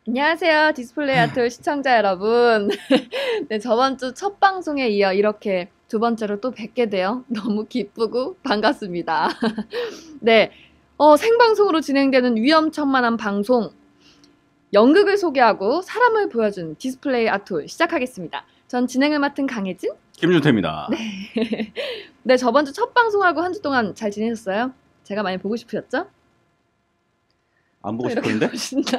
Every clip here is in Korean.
안녕하세요. 디스플레이 아트 시청자 여러분. 네, 저번 주 첫 방송에 이어 이렇게 두 번째로 또 뵙게 되어 너무 기쁘고 반갑습니다. 네, 생방송으로 진행되는 위험천만한 방송, 연극을 소개하고 사람을 보여준 디스플레이 아트 시작하겠습니다. 전 진행을 맡은 강혜진, 김준태입니다. 네. 네, 저번 주 첫 방송하고 한 주 동안 잘 지내셨어요? 제가 많이 보고 싶으셨죠? 안 보고 이렇게 싶었는데? 보신다.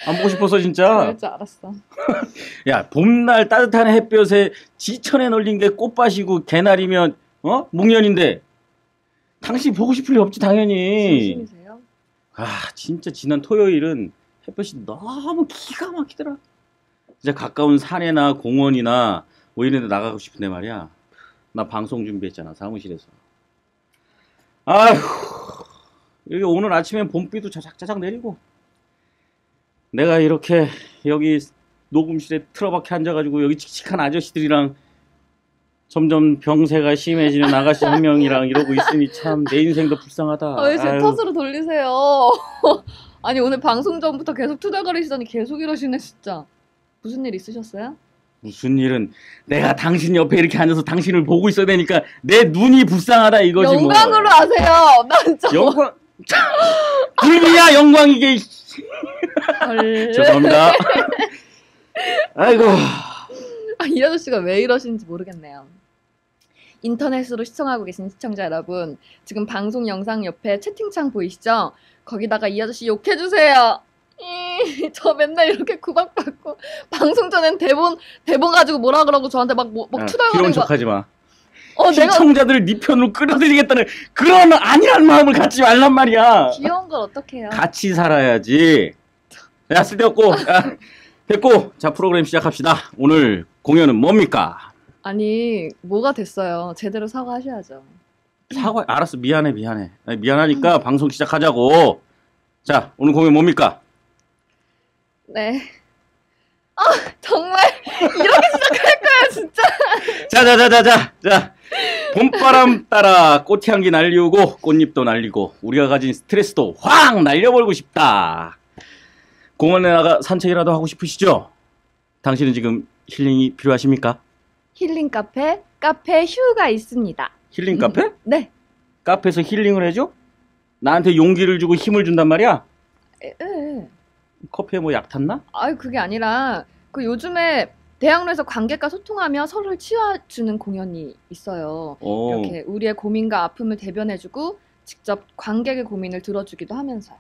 안 보고 싶었어 진짜. 그럴 줄 알았어. 야, 봄날 따뜻한 햇볕에 지천에 널린 게 꽃밭이고 개나리면 목련인데 당신 보고 싶을 리 없지 당연히. 진심이세요? 아, 진짜 지난 토요일은 햇볕이 너무 기가 막히더라. 진짜 가까운 산에나 공원이나 뭐 이런 데 나가고 싶은데 말이야. 나 방송 준비했잖아 사무실에서. 아휴, 여기 오늘 아침엔 봄비도 자작자작 내리고 내가 이렇게 여기 녹음실에 틀어박혀 앉아가지고 여기 칙칙한 아저씨들이랑 점점 병세가 심해지는 아가씨 한 명이랑 이러고 있으니 참 내 인생도 불쌍하다. 왜 제 아유. 탓으로 돌리세요? 아니 오늘 방송 전부터 계속 투덜거리시더니 계속 이러시네 진짜. 무슨 일 있으셨어요? 무슨 일은 내가 당신 옆에 이렇게 앉아서 당신을 보고 있어야 되니까 내 눈이 불쌍하다 이거지 뭐. 영광으로 하세요. 난 좀. 영광. 불비야 영광이게. 죄송합니다. 아이고. 이 아저씨가 왜 이러시는지 모르겠네요. 인터넷으로 시청하고 계신 시청자 여러분, 지금 방송 영상 옆에 채팅창 보이시죠? 거기다가 이 아저씨 욕해주세요. 저 맨날 이렇게 구박받고 방송 전엔 대본 가지고 뭐라 그러고 저한테 막 투덜거리고. 귀여운 척하지 마. 내가 시청자들을 네 편으로 끌어들이겠다는 그런 안일한 마음을 갖지 말란 말이야. 귀여운 걸 어떡해요? 같이 살아야지. 야, 쓸데없고. 야, 됐고. 자, 프로그램 시작합시다. 오늘 공연은 뭡니까? 아니, 뭐가 됐어요. 제대로 사과하셔야죠. 사과, 알았어. 미안해. 아니, 미안하니까 방송 시작하자고. 자, 오늘 공연 뭡니까? 네. 정말 이렇게 시작할 거야, 진짜. 자. 봄바람 따라 꽃향기 날리우고 꽃잎도 날리고 우리가 가진 스트레스도 확 날려버리고 싶다. 공원에 나가 산책이라도 하고 싶으시죠? 당신은 지금 힐링이 필요하십니까? 힐링 카페 휴가 있습니다. 힐링 카페? 네. 카페에서 힐링을 해줘? 나한테 용기를 주고 힘을 준단 말이야? 에. 커피에 뭐 약 탔나? 아유, 그게 아니라 그 요즘에 대학로에서 관객과 소통하며 서로를 치유해주는 공연이 있어요. 이렇게 우리의 고민과 아픔을 대변해주고 직접 관객의 고민을 들어주기도 하면서요.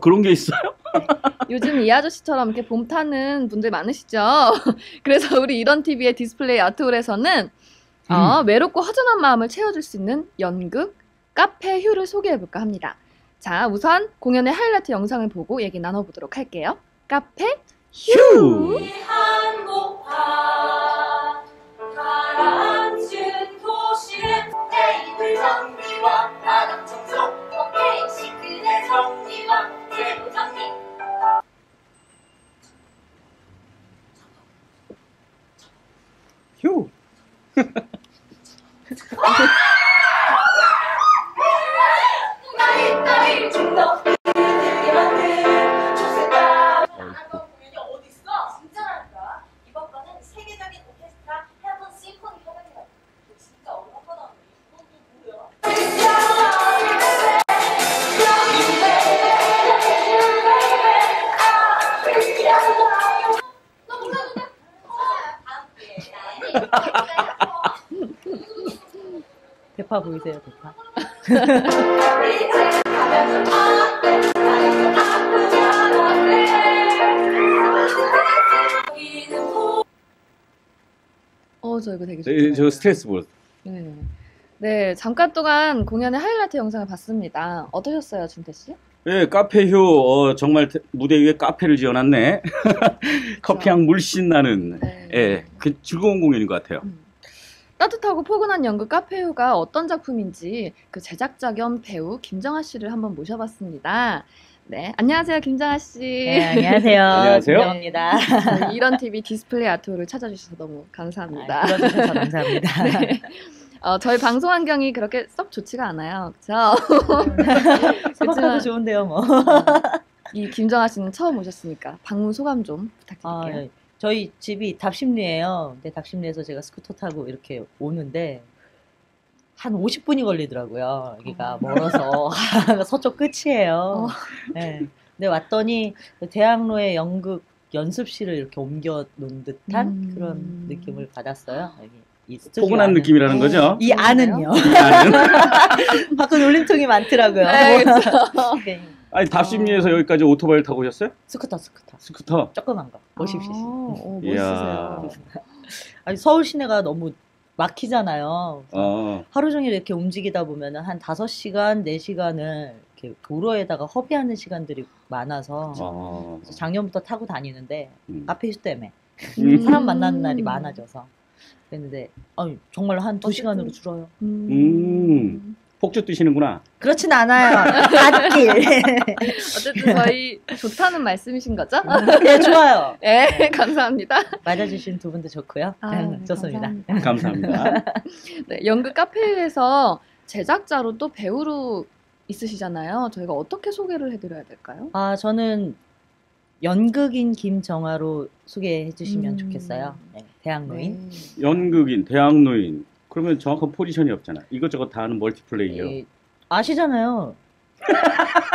그런 게 있어요? 네. 요즘 이 아저씨처럼 이렇게 봄 타는 분들 많으시죠? 그래서 우리 이런 TV의 디스플레이 아트홀에서는 외롭고 허전한 마음을 채워줄 수 있는 연극, 카페 휴를 소개해볼까 합니다. 자, 우선 공연의 하이라이트 영상을 보고 얘기 나눠보도록 할게요. 카페 휴! 한국화 가라앉은 도시의 테이블 정리와 바닥 청소 오케이 시크릿 정리와 재고 정리 휴! 나이 좀더 힘들게 만든 조세다 공연이 어디 있어? 진짜 잘한다. 이번 거는 세계적인 오케스트라 헤븐 심포니 협연이다. 진짜 어려운 거 나오네. 이건 또 뭐야? 너 몰랐는데? 대파 보이세요, 대파? 저 이거 되게 좋아요. 저 스트레스 볼. 네, 잠깐 동안 공연의 하이라이트 영상을 봤습니다. 어떠셨어요, 준태 씨? 예, 카페 휴, 정말 무대 위에 카페를 지어놨네. 커피향 물씬 나는, 네. 예, 그 즐거운 공연인 것 같아요. 따뜻하고 포근한 연극 카페 휴가 어떤 작품인지 그 제작자 겸 배우 김정아 씨를 한번 모셔봤습니다. 네, 안녕하세요, 김정아 씨. 네, 안녕하세요. 안녕하세요. 김정입니다. 저희 이런 TV 디스플레이 아트홀을 찾아주셔서 너무 감사합니다. 불러주셔서 감사합니다. 네. 저희 방송 환경이 그렇게 썩 좋지가 않아요. 그렇죠? 소박하고 좋은데요, 뭐. 이 김정아 씨는 처음 오셨으니까 방문 소감 좀 아, 부탁드릴게요. 예. 저희 집이 답심리예요. 근데 답심리에서 제가 스쿠터 타고 이렇게 오는데 한 50분이 걸리더라고요. 여기가 멀어서 서쪽 끝이에요. 네. 근데 왔더니 그 대학로의 연극 연습실을 이렇게 옮겨 놓은 듯한 그런 느낌을 받았어요. 여기 이 스튜디오 포근한 안은. 느낌이라는 거죠? 이 안은요. 나는. 밖은 울림통이 많더라고요. 네, 그렇죠. 네. 아니 답심리에서 여기까지 오토바이를 타고 오셨어요? 스쿠터. 스쿠터. 조그만 거. 50cc. 이야. 멋있으세요. 아니, 서울 시내가 너무 막히잖아요. 하루 종일 이렇게 움직이다 보면 한 5시간, 4시간을 이렇게 도로에다가 허비하는 시간들이 많아서 그래서 작년부터 타고 다니는데 카페 휴 때문에 사람 만나는 날이 많아져서 그랬는데 정말 한 2시간으로 줄어요. 폭주 뛰시는구나. 그렇진 않아요. 갓길. 어쨌든 저희 좋다는 말씀이신 거죠? 네, 좋아요. 네, 감사합니다. 맞아주신 두 분도 좋고요. 네, 좋습니다. 감사합니다. 네, 연극 카페에서 제작자로 또 배우로 있으시잖아요. 저희가 어떻게 소개를 해드려야 될까요? 저는 연극인 김정아로 소개해 주시면 좋겠어요. 네, 대학로인. 네. 연극인, 대학로인. 그러면 정확한 포지션이 없잖아. 이것저것 다 하는 멀티플레이어. 아시잖아요.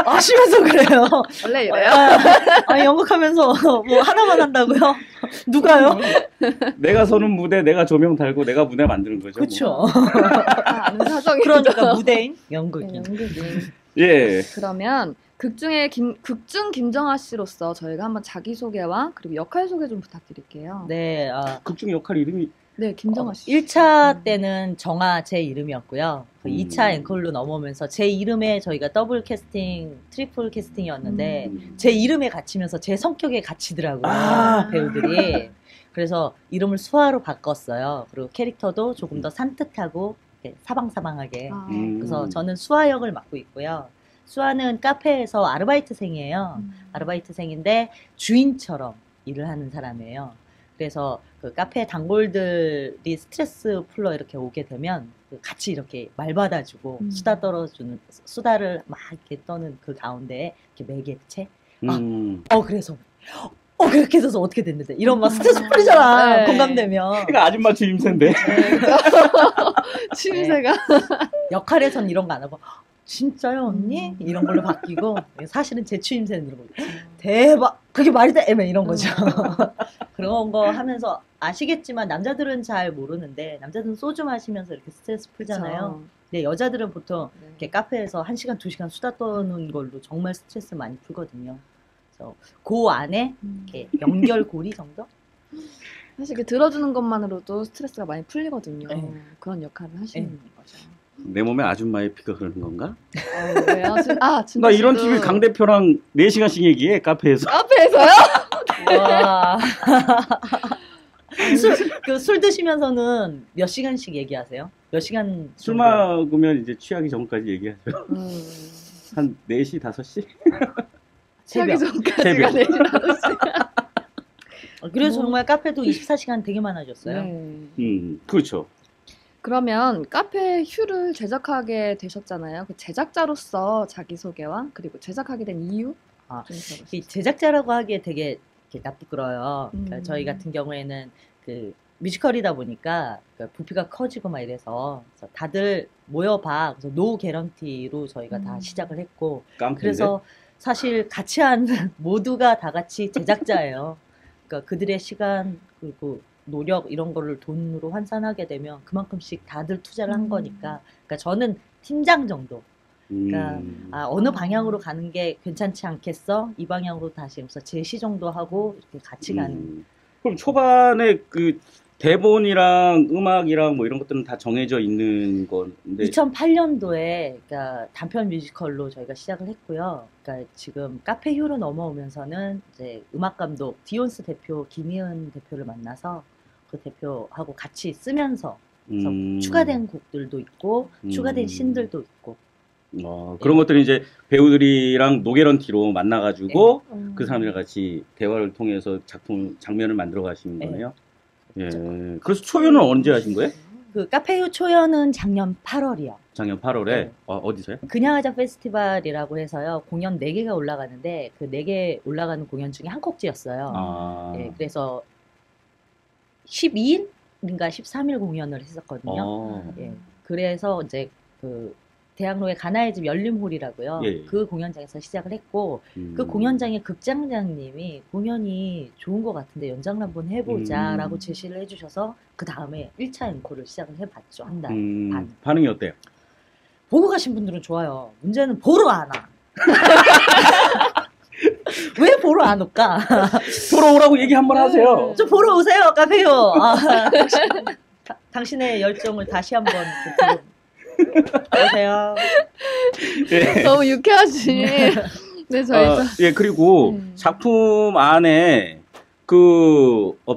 아시면서 그래요. 원래 이래요? 연극하면서 뭐 하나만 한다고요? 누가요? 내가 서는 무대, 내가 조명 달고, 내가 무대 만드는 거죠. 그렇죠. 아는 사정이죠. 그러니까 무대인 네, 연극인. 연극인. 예. 그러면 극중 김정아 씨로서 저희가 한번 자기소개와 그리고 역할 소개 좀 부탁드릴게요. 네, 극중 역할 이름이 네, 김정아 씨. 1차 때는 정아 제 이름이었고요. 그 2차 음. 앵콜로 넘어오면서 제 이름에 저희가 더블 캐스팅, 트리플 캐스팅이었는데 제 이름에 갇히면서 제 성격에 갇히더라고요. 배우들이. 그래서 이름을 수아로 바꿨어요. 그리고 캐릭터도 조금 더 산뜻하고 이렇게 사방사방하게. 그래서 저는 수아 역을 맡고 있고요. 수아는 카페에서 아르바이트생이에요. 아르바이트생인데 주인처럼 일을 하는 사람이에요. 그래서 그 카페 단골들이 스트레스 풀러 이렇게 오게 되면 같이 이렇게 말 받아주고 수다 떨어주는, 수다를 막 이렇게 떠는 그 가운데 이렇게 매개체. 그래서 그렇게 해서 어떻게 됐는데 이런 막 스트레스 풀리잖아. 네. 공감되면. 그러니까 아줌마 주임새인데. 취임새가. 역할에선 이런 거 안 하고 진짜요 언니? 이런 걸로 바뀌고 사실은 제 취임새는 이런 거 대박 그게 말이 돼? 이런 거죠. 그런 거 하면서 아시겠지만 남자들은 잘 모르는데 남자들은 소주 마시면서 이렇게 스트레스 풀잖아요. 근데 여자들은 보통 이렇게 카페에서 1시간, 2시간 수다 떠는 걸로 정말 스트레스 많이 풀거든요. 그래서 그 안에 이렇게 연결고리 정도? 사실 이렇게 들어주는 것만으로도 스트레스가 많이 풀리거든요. 네. 그런 역할을 하시는 거죠. 내 몸에 아줌마의 피가 흐르는 건가? 왜요? 나 이런 TV 강 대표랑 4시간씩 얘기해, 카페에서. 카페에서요? 와. 술 드시면서는 몇 시간씩 얘기하세요? 몇 시간? 술 먹으면 이제 취하기 전까지 얘기하죠. 한 4시, 5시? 취하기 새벽. 전까지가 새벽. 4시, 5시. 그래서 정말 카페도 24시간 되게 많아졌어요. 네. 그렇죠. 그러면 카페 휴를 제작하게 되셨잖아요. 그 제작자로서 자기소개와 그리고 제작하게 된 이유? 좀 들어보시죠. 이 제작자라고 하기에 되게 이렇게 낯부끄러워요. 그러니까 저희 같은 경우에는 그 뮤지컬이다 보니까 부피가 커지고 막 이래서 다들 모여봐. 그래서 노 개런티로 저희가 다 시작을 했고 깡패인데? 그래서 사실 같이 하는 모두가 다 같이 제작자예요. 그러니까 그들의 시간 그리고 노력 이런 거를 돈으로 환산하게 되면 그만큼씩 다들 투자를 한 거니까. 그러니까 저는 팀장 정도. 그러니까 어느 방향으로 가는 게 괜찮지 않겠어? 이 방향으로 다시 그래서 제시 정도 하고 이렇게 같이 가는. 그럼 초반에 그 대본이랑 음악이랑 뭐 이런 것들은 다 정해져 있는 건데 2008년도에 그러니까 단편 뮤지컬로 저희가 시작을 했고요. 그러니까 지금 카페 휴로 넘어오면서는 이제 음악 감독 디온스 대표 김희은 대표를 만나서 그 대표하고 같이 쓰면서 그래서 추가된 곡들도 있고 추가된 씬들도 있고 그런 것들이 이제 배우들이랑 노개런티로 만나가지고 그 사람들과 같이 대화를 통해서 장면을 만들어 가시는 거네요. 예. 그래서 초연은 언제 하신 거예요? 그 카페유 초연은 작년 8월이요. 작년 8월에 네. 어디서요? 그냥 하자 페스티벌이라고 해서요. 공연 4개가 올라가는데 그 4개 올라가는 공연 중에 한 곡지였어요. 아, 예, 그래서 12일인가 13일 공연을 했었거든요. 예, 그래서 이제 그 대학로의 가나의 집 열림홀이라고요. 예. 그 공연장에서 시작을 했고 그 공연장의 극장장님이 공연이 좋은 것 같은데 연장을 한번 해보자라고 제시를 해주셔서 그 다음에 1차 앵콜을 시작을 해봤죠. 한 달 반. 반응이 어때요? 보고 가신 분들은 좋아요. 문제는 보러 안 와. 왜 보러 안 올까? 보러 오라고 얘기 한번 하세요. 좀 보러 오세요, 카페요. 당신의 열정을 다시 한번 오세요. 예. 너무 유쾌하지. 네, 저희도. 예, 그리고 작품 안에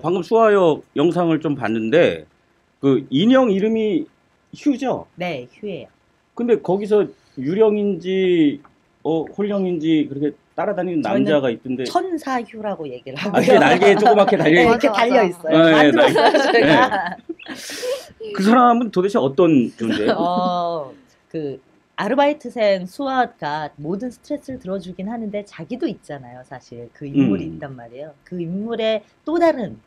방금 수아역 영상을 좀 봤는데 그 인형 이름이 휴죠? 네, 휴예요. 근데 거기서 유령인지 홀령인지 그렇게 따라다니는 남자가 있던데 천사휴라고 얘기를 하고 이게 날개에 조그맣게 달려 맞아, 이렇게 맞아. 달려 있어요. 네, 만들었어요, 저희가. 그 사람은 도대체 어떤 존재예요? 그 아르바이트생 수아가 모든 스트레스를 들어주긴 하는데 자기도 있잖아요, 사실. 그 인물이 있단 말이에요. 그 인물의 또 다른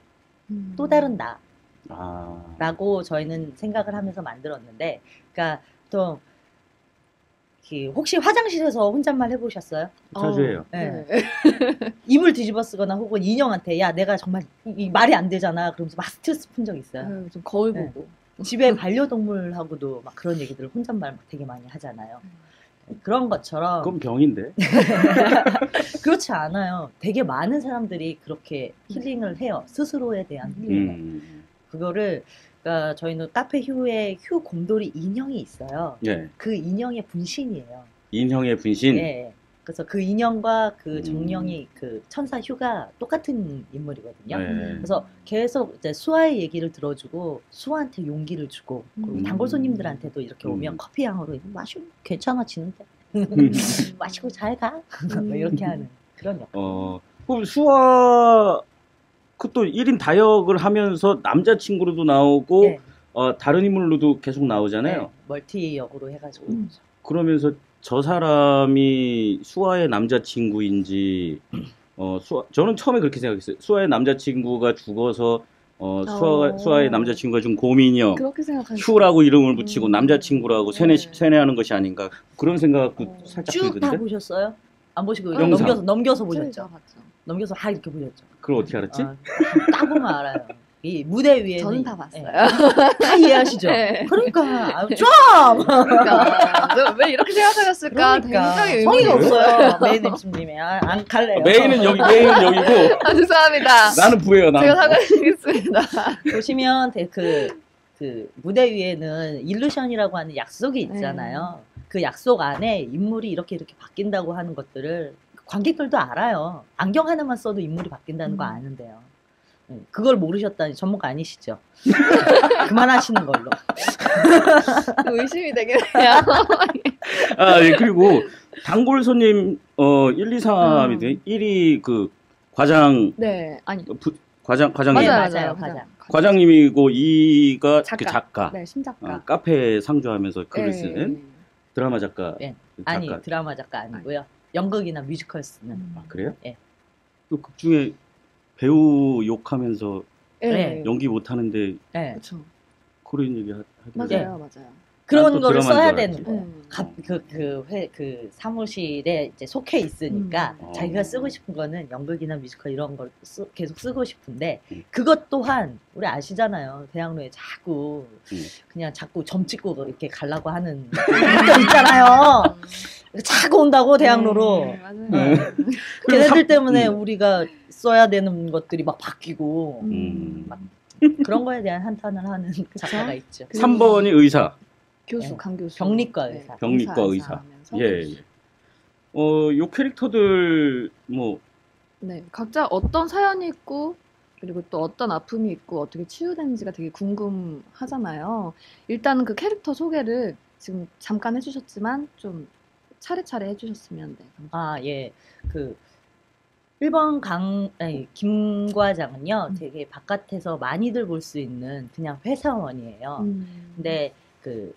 나라고 저희는 생각을 하면서 만들었는데, 그러니까 또 혹시 화장실에서 혼잣말 해보셨어요? 자주 해요. 네. 이물 뒤집어 쓰거나 혹은 인형한테 야 내가 정말 이 말이 안 되잖아 그러면서 막 스트레스 푼 적 있어요. 좀 거울 네. 보고. 집에 반려동물하고도 막 그런 얘기들을 혼잣말 막 되게 많이 하잖아요. 그런 것처럼 그건 병인데. 그렇지 않아요. 되게 많은 사람들이 그렇게 힐링을 해요. 스스로에 대한 힐링을. 그거를 그러니까 저희는 카페 휴에 휴 곰돌이 인형이 있어요. 예. 그 인형의 분신이에요. 인형의 분신. 네. 그래서 그 인형과 그 정령이 그 천사 휴가 똑같은 인물이거든요. 네. 그래서 계속 이제 수아의 얘기를 들어주고 수아한테 용기를 주고 그리고 단골 손님들한테도 이렇게 오면 커피 향으로 마시고 괜찮아지는데 마시고 잘 가. 뭐 이렇게 하는 그런 역할. 그럼 수아 또 1인 다역을 하면서 남자친구로도 나오고 네. 다른 인물로도 계속 나오잖아요. 네, 멀티 역으로 해가지고. 그러면서 저 사람이 수아의 남자친구인지 저는 처음에 그렇게 생각했어요. 수아의 남자친구가 죽어서 수아의 남자친구가 준 곰인형 그렇게 생각하시죠. 휴라고 이름을 붙이고 남자친구라고 세뇌하는 것이 아닌가 그런 생각도 살짝 쭉 다 들던데. 보셨어요? 안 보시고 영상. 넘겨서 저희 보셨죠? 다 봤죠. 넘겨서 다 이렇게 보셨죠? 그걸 어떻게 알았지? 딱 보면 알아요. 이 무대 위에 저는 다 봤어요. 다 이해하시죠? 네. 그러니까 좀 그러니까 왜 이렇게 생각하셨을까? 굉장히 성의가 의문이 없어요. 메인 MC님이 안 갈래요. 메인은 여기고 죄송합니다. 나는 부예요. 나는. 제가 사과드리겠습니다. 보시면 그 무대 위에는 일루션이라고 하는 약속이 있잖아요. 그 약속 안에 인물이 이렇게 바뀐다고 하는 것들을 관객들도 알아요. 안경 하나만 써도 인물이 바뀐다는 거 아는데요. 그걸 모르셨다니 전문가 아니시죠? 그만하시는 걸로. 의심이 되긴 해요. 예, 그리고 단골 손님 1, 2, 3이 1위 그 과장 네, 아니 과장님 맞아요. 과장님이고 2가 작가. 그 작가. 네, 심작가. 카페 상주하면서 글을 네. 쓰는 드라마 작가. 네. 작가. 아니 드라마 작가 아니고요. 연극이나 뮤지컬 쓰는. 그래요? 예. 또 극 중에 배우 욕하면서 네. 연기 못하는데 네. 그렇죠. 그런 얘기 하길래 맞아요, 맞아요. 그런 또 거를 드라마인 써야 줄 되는 알았지. 거예요. 그 사무실에 이제 속해 있으니까 음. 자기가 쓰고 싶은 거는 연극이나 뮤지컬 이런 걸 계속 쓰고 싶은데 음. 그것 또한 우리 아시잖아요. 대학로에 자꾸 음. 그냥 자꾸 점 찍고 이렇게 가려고 하는 분들 있잖아요. 자꾸 온다고 대학로로. 네, 맞아요. 걔네들 때문에 우리가 써야 되는 것들이 막 바뀌고 막 그런 거에 대한 한탄을 하는 작가가 있죠. 3번이 의사. 교수, 네. 강교수. 병리과 의사. 병리과 의사. 하면서. 예. 요 캐릭터들 뭐 네, 각자 어떤 사연이 있고 그리고 또 어떤 아픔이 있고 어떻게 치유되는지가 되게 궁금하잖아요. 일단 그 캐릭터 소개를 지금 잠깐 해주셨지만 좀 차례차례 해주셨으면 네. 아, 예. 1번 김 과장은요, 되게 바깥에서 많이들 볼 수 있는 그냥 회사원이에요. 근데 그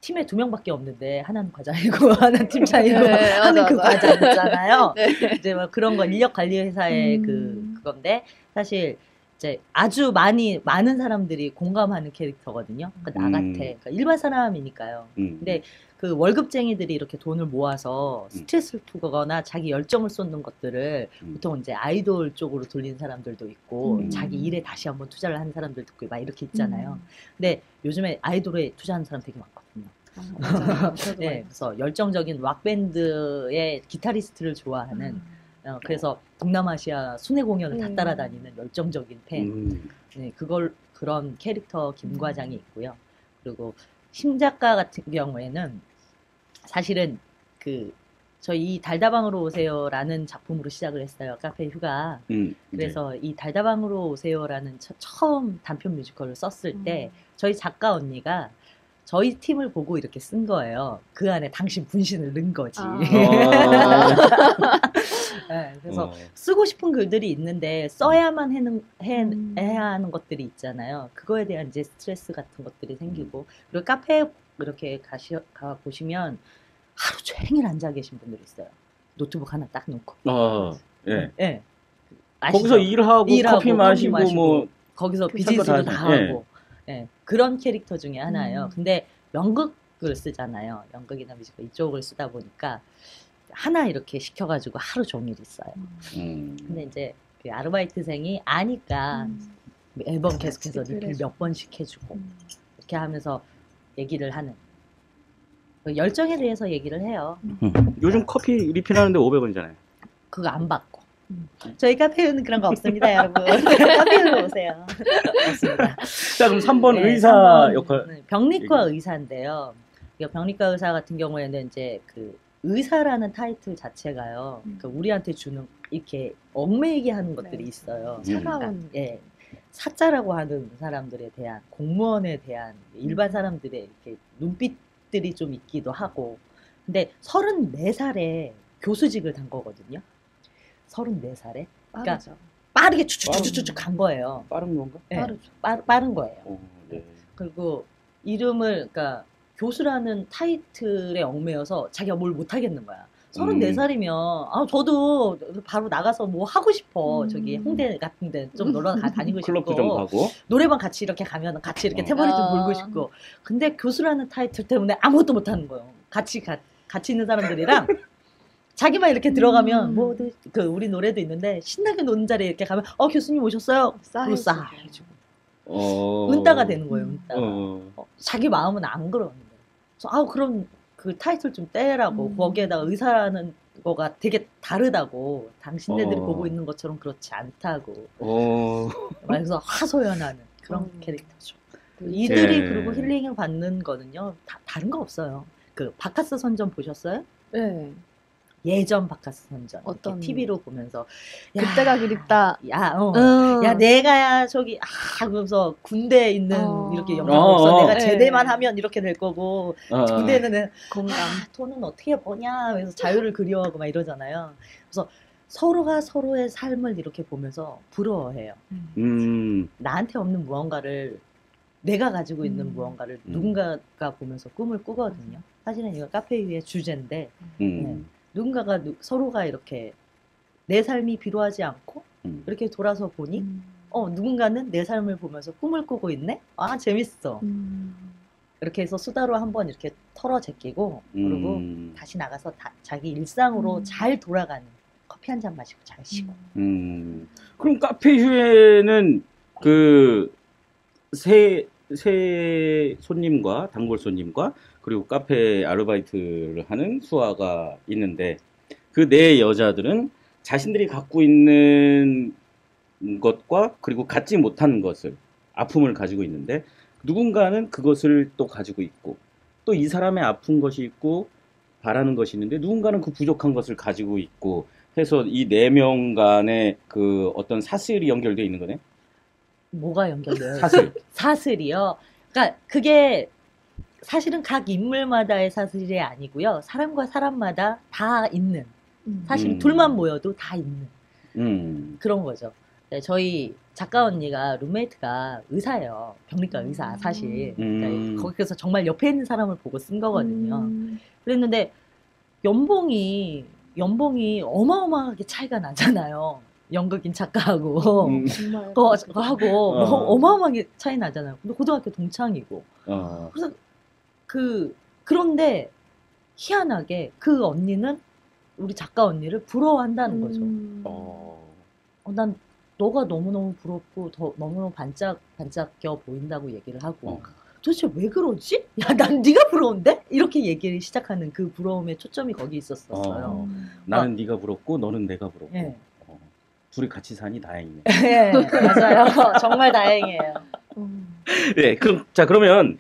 팀에 2명밖에 없는데 하나는 과장이고 하나는 팀장이고 네, 하는 맞아, 그 맞아. 과장 있잖아요. 네. 이제 뭐 그런 거 인력 관리 회사의 그건데 사실 이제 아주 많은 사람들이 공감하는 캐릭터거든요. 그러니까 나 같아. 그러니까 일반 사람이니까요. 근데 그 월급쟁이들이 이렇게 돈을 모아서 스트레스를 푸거나 자기 열정을 쏟는 것들을 보통 이제 아이돌 쪽으로 돌리는 사람들도 있고 자기 일에 다시 한번 투자를 하는 사람들도 있고 막 이렇게 있잖아요. 근데 요즘에 아이돌에 투자하는 사람 되게 많거든요. 맞아요. 저도 네, 많이 그래서 열정적인 락밴드의 기타리스트를 좋아하는 그래서 동남아시아 순회 공연을 다 따라다니는 열정적인 팬. 네, 그런 캐릭터 김 과장이 있고요. 그리고 심 작가 같은 경우에는 사실은 저희 이 달다방으로 오세요라는 작품으로 시작을 했어요. 카페 휴가. 그래서 이 달다방으로 오세요라는 처음 단편 뮤지컬을 썼을 때 저희 작가 언니가 저희 팀을 보고 이렇게 쓴 거예요. 그 안에 당신 분신을 넣은 거지. 네, 그래서 쓰고 싶은 글들이 있는데 써야만 해야 하는 것들이 있잖아요. 그거에 대한 이제 스트레스 같은 것들이 생기고 그리고 카페에 이렇게 가 보시면 하루 종일 앉아 계신 분들이 있어요. 노트북 하나 딱 놓고. 예. 네. 거기서 일하고 커피 마시고 뭐 거기서 비즈니스도 다 하고. 네. 그런 캐릭터 중에 하나예요. 근데 연극을 쓰잖아요. 연극이나 뮤지컬 이쪽을 쓰다 보니까 하나 이렇게 시켜가지고 하루 종일 있어요. 근데 이제 그 아르바이트생이 아니까 앨범 계속해서 리필 몇 번씩 해주고 이렇게 하면서 얘기를 하는 그 열정에 대해서 얘기를 해요. 요즘 커피 리필하는데 500원이잖아요. 그거 안 받고. 저희 카페에는 그런 거 없습니다, 여러분. 카페로 오세요. 없습니다. 자, 그럼 3번 네, 의사 3번, 역할. 병리과 의사인데요. 병리과 의사 같은 경우에는 이제 그 의사라는 타이틀 자체가요. 그 우리한테 주는 이렇게 얽매이게 하는 것들이 있어요. 차가운. 예. 사자라고 하는 사람들에 대한 공무원에 대한 일반 사람들의 이렇게 눈빛들이 좀 있기도 하고. 근데 34살에 교수직을 단 거거든요. 34살에. 그러니까 빠르죠. 빠르게 추추추추추 간 거예요. 빠른 건가? 네, 빠르죠. 빠른 거예요. 네. 그리고 이름을 그러니까 교수라는 타이틀에 얽매여서 자기가 뭘 못하겠는 거야. 34살이면 아 저도 바로 나가서 뭐 하고 싶어. 저기 홍대 같은 데 좀 놀러 다니고 싶고 클럽도 좀 가고 노래방 같이 이렇게 가면 같이 이렇게 태버리 좀 불고 싶고. 근데 교수라는 타이틀 때문에 아무것도 못하는 거예요. 같이 있는 사람들이랑 자기만 이렇게 들어가면 뭐 그 우리 노래도 있는데 신나게 노는 자리에 이렇게 가면 교수님 오셨어요? 그리고 싸 해주고 은따가 되는 거예요. 은따가. 자기 마음은 안 그러는데 그래서 그럼 그 타이틀 좀 떼라고 거기에다가 의사라는 거가 되게 다르다고 당신네들이 보고 있는 것처럼 그렇지 않다고 그래서 하소연하는 그런 캐릭터죠. 이들이 그리고 힐링을 받는 거는요 다른 거 없어요. 그 바카스 선전 보셨어요? 네. 예전 바카스 선전 어떤 TV로 보면서 그때가 그립다. 야 내가 저기 그러면서 군대에 있는 이렇게 영상 없어. 내가 제대만 하면 이렇게 될 거고 군대는 공감. 돈은 어떻게 버냐. 그래서 자유를 그리워하고 막 이러잖아요. 그래서 서로가 서로의 삶을 이렇게 보면서 부러워해요. 나한테 없는 무언가를 내가 가지고 있는 무언가를 누군가가 보면서 꿈을 꾸거든요. 사실은 이거 카페 위의 주제인데 네. 누군가가 서로가 이렇게 내 삶이 필요하지 않고 이렇게 돌아서 보니 누군가는 내 삶을 보면서 꿈을 꾸고 있네? 재밌어. 이렇게 해서 수다로 한번 이렇게 털어 제끼고 그리고 다시 나가서 자기 일상으로 잘 돌아가는 커피 한 잔 마시고 잘 쉬고. 그럼 카페 휴에는 그 새 손님과 단골 손님과 그리고 카페 아르바이트를 하는 수아가 있는데 그 네 여자들은 자신들이 갖고 있는 것과 그리고 갖지 못한 것을 아픔을 가지고 있는데 누군가는 그것을 또 가지고 있고 또 이 사람의 아픈 것이 있고 바라는 것이 있는데 누군가는 그 부족한 것을 가지고 있고 해서 이 네 명 간의 그 어떤 사슬이 연결되어 있는 거네. 뭐가 연결돼요? 사슬. 사슬이요. 그러니까 그게 사실은 각 인물마다의 사슬이 아니고요. 사람과 사람마다 다 있는 사실 둘만 모여도 다 있는 음. 그런 거죠. 네, 저희 작가 언니가 룸메이트가 의사예요. 병리과 의사 사실. 그러니까 거기서 정말 옆에 있는 사람을 보고 쓴 거거든요. 그랬는데 연봉이 어마어마하게 차이가 나잖아요. 연극인 작가하고 정말 그거 하고 어마어마하게 차이 나잖아요. 근데 고등학교 동창이고. 그래서 그런데 희한하게 그 언니는 우리 작가 언니를 부러워한다는 거죠. 난 너가 너무너무 부럽고 더 너무너무 반짝반짝겨 보인다고 얘기를 하고 도대체 왜 그러지? 야, 난 네가 부러운데? 이렇게 얘기를 시작하는 그 부러움의 초점이 거기 있었어요. 나는 네가 부럽고 너는 내가 부럽고 네. 둘이 같이 사니 다행이네. 네, 맞아요. 정말 다행이에요. 네, 그러면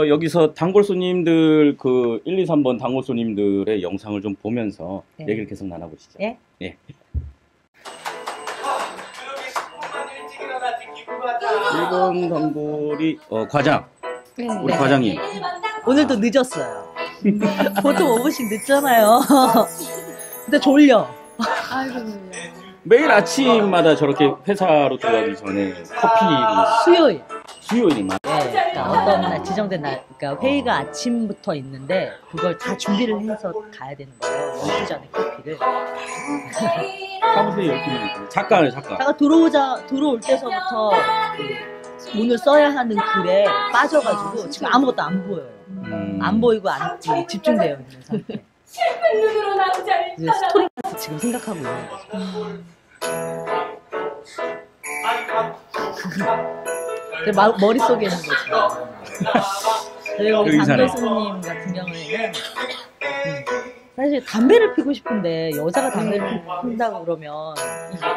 여기서 단골 손님들 그 1, 2, 3번 단골 손님들의 영상을 좀 보면서 네. 얘기를 계속 나눠보시죠. 예? 예. 그렇게 10분만 일찍 일어나지 기부하자. 1번 단골이 과장, 네. 우리 과장님. 오늘도 늦었어요. 보통 5분씩 늦잖아요. 근데 졸려. 아이고. 매일 아침마다 저렇게 회사로 들어가기 전에 커피를 수요일이만. 네, 그러니까 어떤 날 지정된 날, 그러니까 회의가 아침부터 있는데 그걸 다 준비를 해서 가야 되는 거예요. 12 전에 커피를. 사무실에 12명 작가예요, 작가. 제가 들어올 때서부터 그 문을 써야 하는 글에 빠져가지고 지금 아무것도 안 보여요. 안 보이고 안 집중되어 있는 상태. 슬픈 눈으로 남자를 이제 스토리까지 지금 생각하고 있는 거죠. 내 머릿속에 있는 거죠. 저희 여기 단골 손님 같은 경우에는 사실 담배를 피고 싶은데 여자가 담배를 피운다고 그러면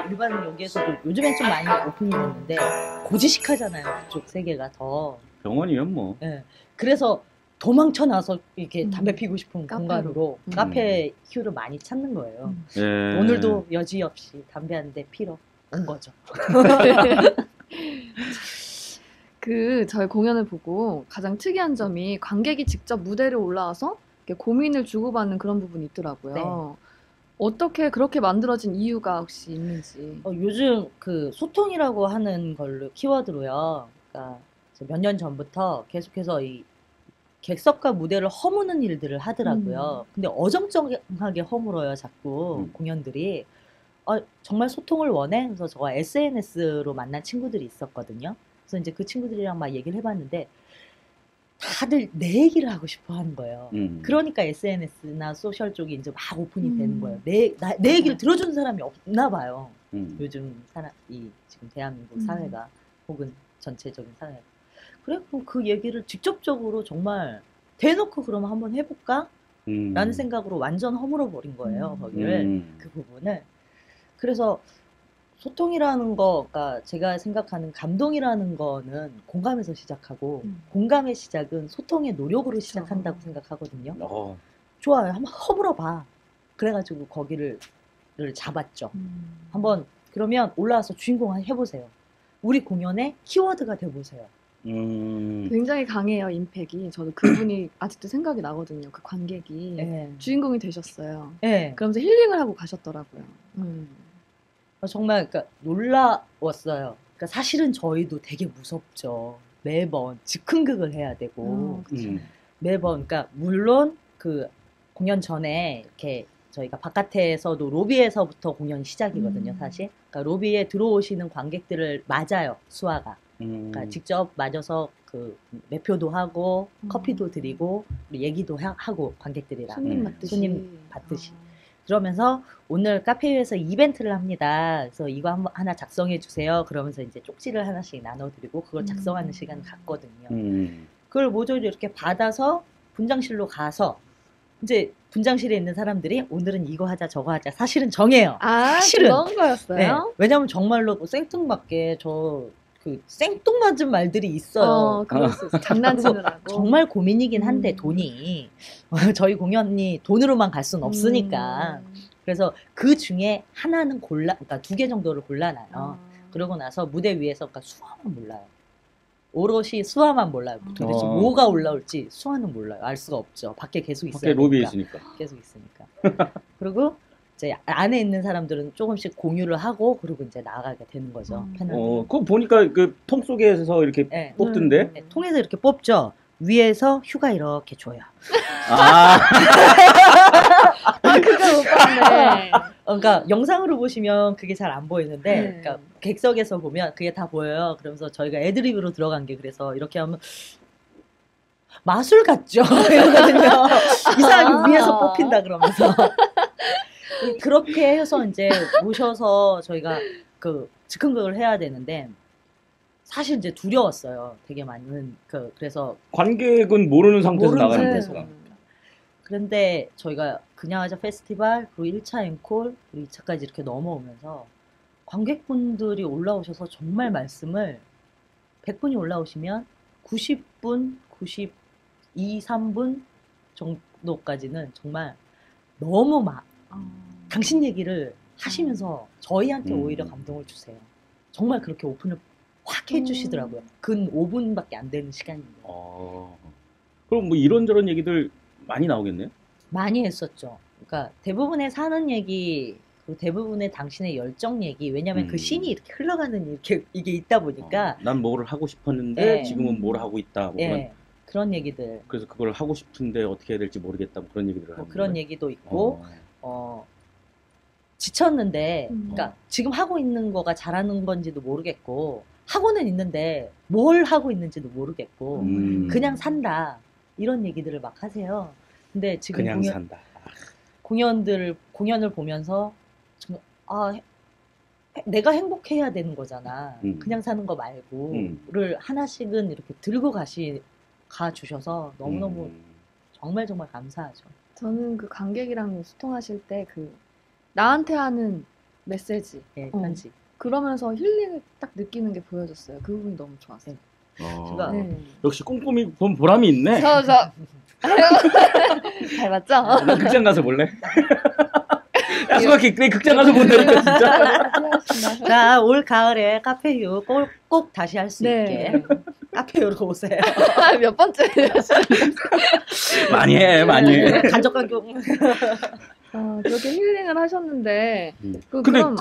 일반 여기에서도 요즘엔 좀 많이 오픈이 됐는데 고지식하잖아요. 그쪽 세계가 더. 병원이면 뭐. 네. 그래서 도망쳐 나서 이렇게 담배 피고 싶은 공간으로 카페 휴를 많이 찾는 거예요. 예. 오늘도 여지없이 담배 한 대 피러 온 거죠. 저희 공연을 보고 가장 특이한 점이 관객이 직접 무대를 올라와서 이렇게 고민을 주고받는 그런 부분이 있더라고요. 네. 어떻게 그렇게 만들어진 이유가 혹시 있는지. 요즘 그 소통이라고 하는 걸로 키워드로요. 그러니까 몇 년 전부터 계속해서 이 객석과 무대를 허무는 일들을 하더라고요. 근데 어정쩡하게 허물어요, 자꾸 공연들이. 정말 소통을 원해? 그래서 제가 SNS로 만난 친구들이 있었거든요. 그래서 이제 그 친구들이랑 막 얘기를 해봤는데 다들 내 얘기를 하고 싶어 하는 거예요. 그러니까 SNS나 소셜 쪽이 이제 막 오픈이 되는 거예요. 내 얘기를 들어주는 사람이 없나 봐요. 요즘 지금 대한민국 사회가 혹은 전체적인 사회가. 그래, 그럼 그 얘기를 직접적으로 정말 대놓고 그러면 한번 해볼까? 라는 생각으로 완전 허물어 버린 거예요, 거기를. 그 부분을. 그래서 소통이라는 거가 제가 생각하는 감동이라는 거는 공감에서 시작하고 공감의 시작은 소통의 노력으로 시작한다고 생각하거든요. 좋아요. 한번 허물어 봐. 그래가지고 거기를 잡았죠. 한번 그러면 올라와서 주인공 해보세요. 우리 공연의 키워드가 돼보세요. 굉장히 강해요, 임팩이. 저도 그분이 아직도 생각이 나거든요. 그 관객이 네. 주인공이 되셨어요. 네. 그러면서 힐링을 하고 가셨더라고요. 정말 그러니까 놀라웠어요. 그러니까 사실은 저희도 되게 무섭죠. 매번 즉흥극을 해야 되고 매번 그러니까 물론 그 공연 전에 이렇게 저희가 바깥에서도 로비에서부터 공연이 시작이거든요, 사실. 그러니까 로비에 들어오시는 관객들을 맞아요, 수아가. 그러니까 직접 맞아서 그 매표도 하고 커피도 드리고 얘기도 하고 관객들이랑 손님 받듯이. 그러면서 오늘 카페에서 이벤트를 합니다. 그래서 이거 하나 작성해 주세요. 그러면서 이제 쪽지를 하나씩 나눠드리고 그걸 작성하는 시간을 갖거든요. 그걸 모조리 이렇게 받아서 분장실로 가서 이제 분장실에 있는 사람들이 오늘은 이거 하자 저거 하자 사실은 정해요. 사실은. 그런 거였어요? 네. 왜냐면 정말로 생뚱맞게 그 생뚱맞은 말들이 있어요. 그럴 수 있어요. 장난치느라고. 정말 고민이긴 한데 돈이 저희 공연이 돈으로만 갈 수는 없으니까 그래서 그 중에 하나는 그러니까 2개 정도를 골라놔요. 그러고 나서 무대 위에서 그러니까 수화만 몰라요. 오롯이 수화만 몰라요. 도대체 뭐가 올라올지 수화는 몰라요. 알 수가 없죠. 밖에 계속 있어요. 밖에 로비에 있으니까. 계속 있으니까. 그리고 이제 안에 있는 사람들은 조금씩 공유를 하고 그리고 이제 나가게 되는 거죠. 패널. 그거 보니까 그 통 속에서 이렇게 네. 뽑던데. 네, 통해서 이렇게 뽑죠. 위에서 휴가 이렇게 줘요. 아, 그걸 못 봤네. 그러니까 영상으로 보시면 그게 잘 안 보이는데, 네. 그러니까 객석에서 보면 그게 다 보여요. 그러면서 저희가 애드립으로 들어간 게 그래서 이렇게 하면 마술 같죠? 이러거든요. 이 사람이 위에서 뽑힌다 그러면서 그렇게 해서 이제 모셔서 저희가 그 즉흥극을 해야 되는데 사실 이제 두려웠어요. 되게 많은 그래서 관객은 모르는 상태에서 모르는 나가는 상태에서. 거니까. 그런데 저희가 그냥 하자 페스티벌 그리고 1차 앵콜 그리고 2차까지 이렇게 넘어오면서 관객분들이 올라오셔서 정말 말씀을 100분이 올라오시면 90분, 92, 3분 정도까지는 정말 너무 막 당신 얘기를 하시면서 저희한테 오히려 감동을 주세요. 정말 그렇게 오픈을 확 해주시더라고요. 근 5분밖에 안 되는 시간인데. 그럼 뭐 이런저런 얘기들 많이 나오겠네요? 많이 했었죠. 그러니까 대부분의 사는 얘기, 그리고 대부분의 당신의 열정 얘기, 왜냐하면 그 씬이 이렇게 흘러가는 이게 있다 보니까. 난 뭐를 하고 싶었는데 네. 지금은 뭘 하고 있다. 뭐 네, 그런 얘기들. 그래서 그걸 하고 싶은데 어떻게 해야 될지 모르겠다. 뭐 그런 얘기들을 하는 그런 거예요? 얘기도 있고, 지쳤는데, 그러니까 지금 하고 있는 거가 잘하는 건지도 모르겠고, 하고는 있는데 뭘 하고 있는지도 모르겠고, 그냥 산다. 이런 얘기들을 막 하세요. 근데 지금 그냥 산다. 공연을 보면서 정말, 내가 행복해야 되는 거잖아. 그냥 사는 거 말고를 하나씩은 이렇게 들고 가 주셔서 너무너무 정말 정말 감사하죠. 저는 그 관객이랑 소통하실 때 그 나한테 하는 메시지, 예, 편지. 그러면서 힐링을 딱 느끼는 게 보여졌어요. 그 부분이 너무 좋았어요. 제가 네. 역시 꼼꼼히 본 보람이 있네. 잘 봤죠? 나 극장 가서 볼래? 약속할게. 내 극장 가서 본다니까 진짜. 자, 올 가을에 카페유 꼭 다시 할 수 네. 있게 카페유로 오세요. 몇 번째? 많이 해. 간접관경. 그렇게 힐링을 하셨는데 근데 한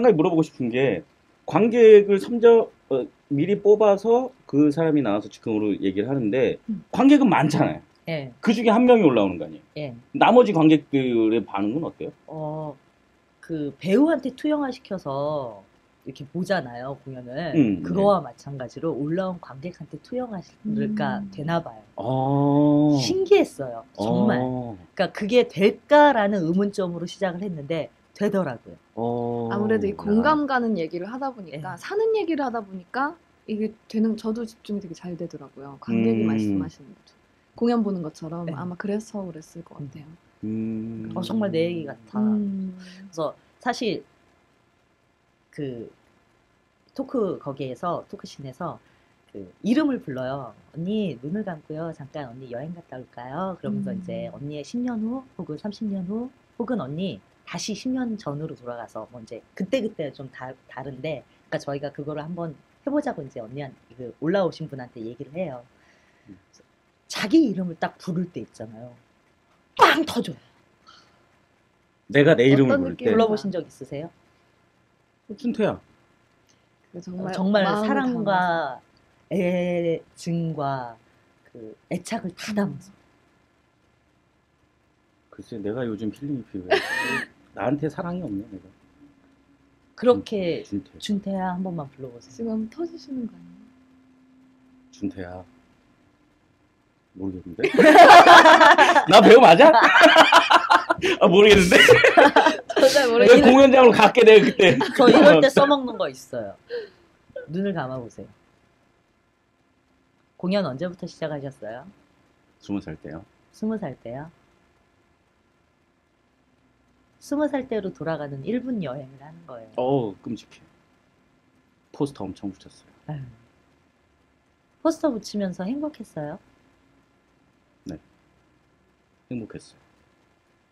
가지 물어보고 싶은 게 관객을 미리 뽑아서 그 사람이 나와서 즉흥으로 얘기를 하는데 관객은 많잖아요. 예. 그 중에 한 명이 올라오는 거 아니에요? 예. 나머지 관객들의 반응은 어때요? 그 배우한테 투영화 시켜서 이렇게 보잖아요, 공연을. 그거와 마찬가지로 올라온 관객한테 투영화가 되나 봐요. 신기했어요, 정말. 그러니까 그게 될까라는 의문점으로 시작을 했는데 되더라고요. 아무래도 이 공감 가는 얘기를 하다 보니까 사는 얘기를 하다 보니까 이게 저도 집중이 되게 잘 되더라고요. 관객이 말씀하시는 것도. 공연 보는 것처럼 아마 그래서 그랬을 것 같아요. 정말 내 얘기 같아. 그래서 사실 그 토크씬에서 그 이름을 불러요. 언니 눈을 감고요. 잠깐 언니 여행 갔다 올까요? 그러면서 이제 언니의 10년 후 혹은 30년 후 혹은 언니 다시 10년 전으로 돌아가서 뭐 이제 그때 좀 다른데, 그러니까 저희가 그거를 한번 해보자고 이제 언니한테 올라오신 분한테 얘기를 해요. 자기 이름을 딱 부를 때 있잖아요. 빵 터져요. 내가 내 이름을 부를 때 불러보신 적 있으세요? 준태야. 정말 사랑과 애증과 그 애착을 다 담아서. 글쎄, 내가 요즘 힐링이 필요해. 나한테 사랑이 없네, 내가. 그렇게 준태야 한 번만 불러보세요. 지금 터지시는 거 아니에요? 준태야. 모르겠는데? 나 배우 맞아? 모르겠는데? 잘 모르겠는데. 왜 공연장으로 갈게, 내가 그때. 저 이럴 때 써먹는 거 있어요. 눈을 감아보세요. 공연 언제부터 시작하셨어요? 20살 때요. 20살 때요? 20살 때로 돌아가는 1분 여행을 하는 거예요. 끔찍해. 포스터 엄청 붙였어요. 포스터 붙이면서 행복했어요? 네. 행복했어요.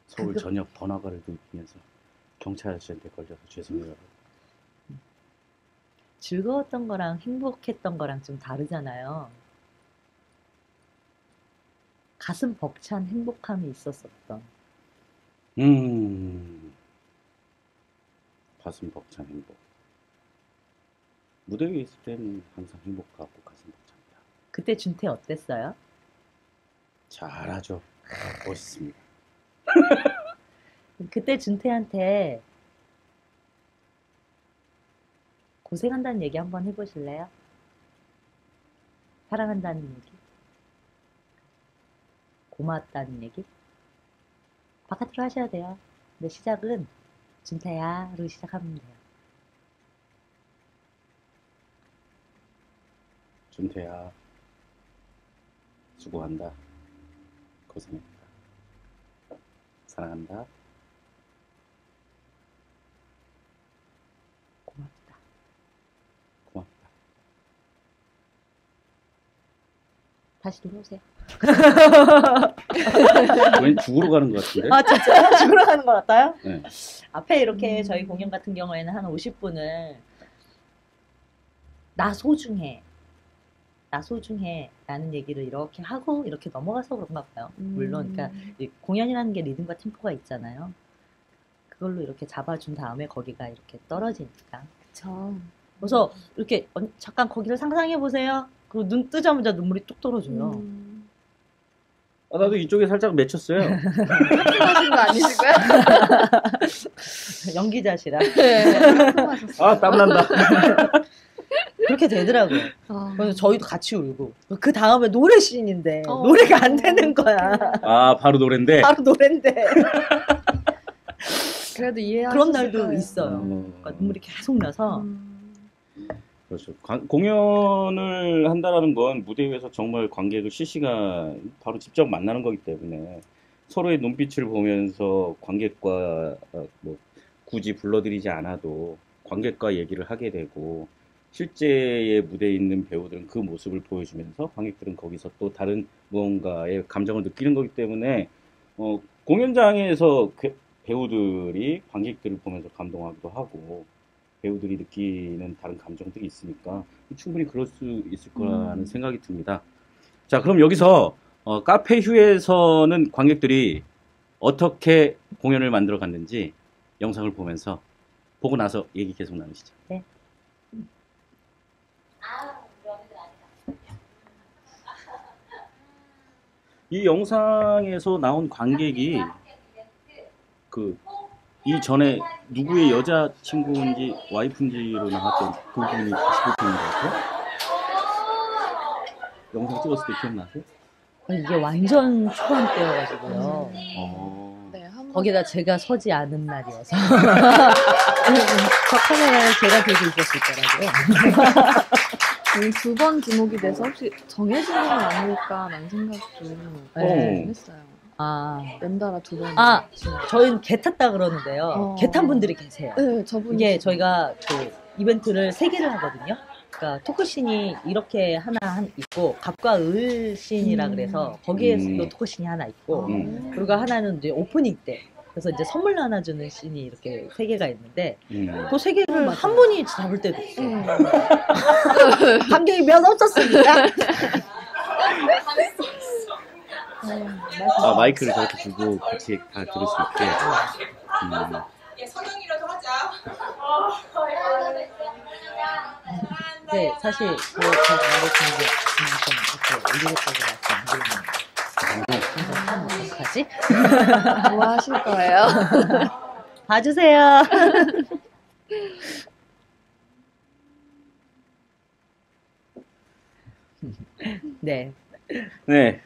서울 저녁 번화가를 누비면서 경찰 아저씨한테 걸려서 죄송해요. 즐거웠던 거랑 행복했던 거랑 좀 다르잖아요. 가슴 벅찬 행복함이 있었었던. 가슴 벅찬 행복. 무대 위에 있을 때는 항상 행복하고 가슴 벅찹니다. 그때 준태 어땠어요? 잘하죠. 멋있습니다. 그때 준태한테 고생한다는 얘기 한번 해보실래요? 사랑한다는 얘기? 고맙다는 얘기? 바깥으로 하셔야 돼요. 근데 시작은 준태야로 시작하면 돼요. 준태야, 수고한다. 고생했다. 사랑한다. 고맙다. 고맙다. 다시 들어오세요. 왠 죽으러 가는 것 같은데? 아 진짜? 죽으러 가는 것 같아요? 네. 앞에 이렇게 저희 공연 같은 경우에는 한 50분을 나 소중해. 나 소중해 라는 얘기를 이렇게 하고 이렇게 넘어가서 그런가 봐요. 물론 그러니까 이 공연이라는 게 리듬과 템포가 있잖아요. 그걸로 이렇게 잡아준 다음에 거기가 이렇게 떨어지니까. 그쵸. 그래서 이렇게 잠깐 거기를 상상해 보세요. 그리고 눈 뜨자마자 눈물이 뚝 떨어져요. 아, 나도 이쪽에 살짝 맺혔어요. 하신 거 아니시고요? 연기자시라 네. 하셨어요. 아, 땀난다. 그렇게 되더라고요. 그래서 저희도 같이 울고 그 다음에 노래 씬인데 노래가 안 되는 거야. 아, 바로 노랜데? 바로 노랜데. 그래도 이해하셨을 그런 날도 거예요. 있어요. 그러니까 눈물이 계속 나서 그렇죠. 공연을 한다라는 건 무대 위에서 정말 관객을 실시간 바로 직접 만나는 거기 때문에 서로의 눈빛을 보면서 관객과 뭐 굳이 불러드리지 않아도 관객과 얘기를 하게 되고 실제의 무대에 있는 배우들은 그 모습을 보여주면서 관객들은 거기서 또 다른 무언가의 감정을 느끼는 거기 때문에 공연장에서 배우들이 관객들을 보면서 감동하기도 하고 배우들이 느끼는 다른 감정들이 있으니까 충분히 그럴 수 있을 거라는 생각이 듭니다. 자, 그럼 여기서 카페 휴에서는 관객들이 어떻게 공연을 만들어 갔는지 영상을 보면서 보고 나서 얘기 계속 나누시죠. 네. 이 영상에서 나온 관객이 이 전에 누구의 여자친구인지 와이프인지로 나왔던 그분이 다시 보시는 것 같아요? 영상 찍었을 때 기억나세요? 이게 완전 초반 때여가지고요. 네, 한번 거기다 제가 서지 않은 날이어서 저 카메라에 제가 들고 있었을 거라고요. 두 번 지목이 돼서 혹시 정해진 건 아닐까라는 생각도 네. 했어요. 아, 연달아 두 번. 아, 저희는 개 탔다 그러는데요. 개 탄 분들이 계세요. 네, 저분이 이게 저희가 그 이벤트를 3개를 하거든요. 그러니까 토크씬이 이렇게 하나 있고 갑과 을 씬이라 그래서 거기에서도 토크씬이 하나 있고 그리고 하나는 이제 오프닝 때 그래서 이제 선물 하나 주는 씬이 이렇게 3개가 있는데 그 3개를 한 분이 잡을 때도 있어요. 관객이 몇 없었습니까? 아, 마이크를 저렇게 두고 같이 다 들을 수 있게. 예, 성형이라도 하자. 네, 사실 그 남자친구 그만큼 이렇게 올리겠다고 말씀 안 드렸는데 어떡하지? 뭐 하실 거예요? 봐주세요. 네. 네.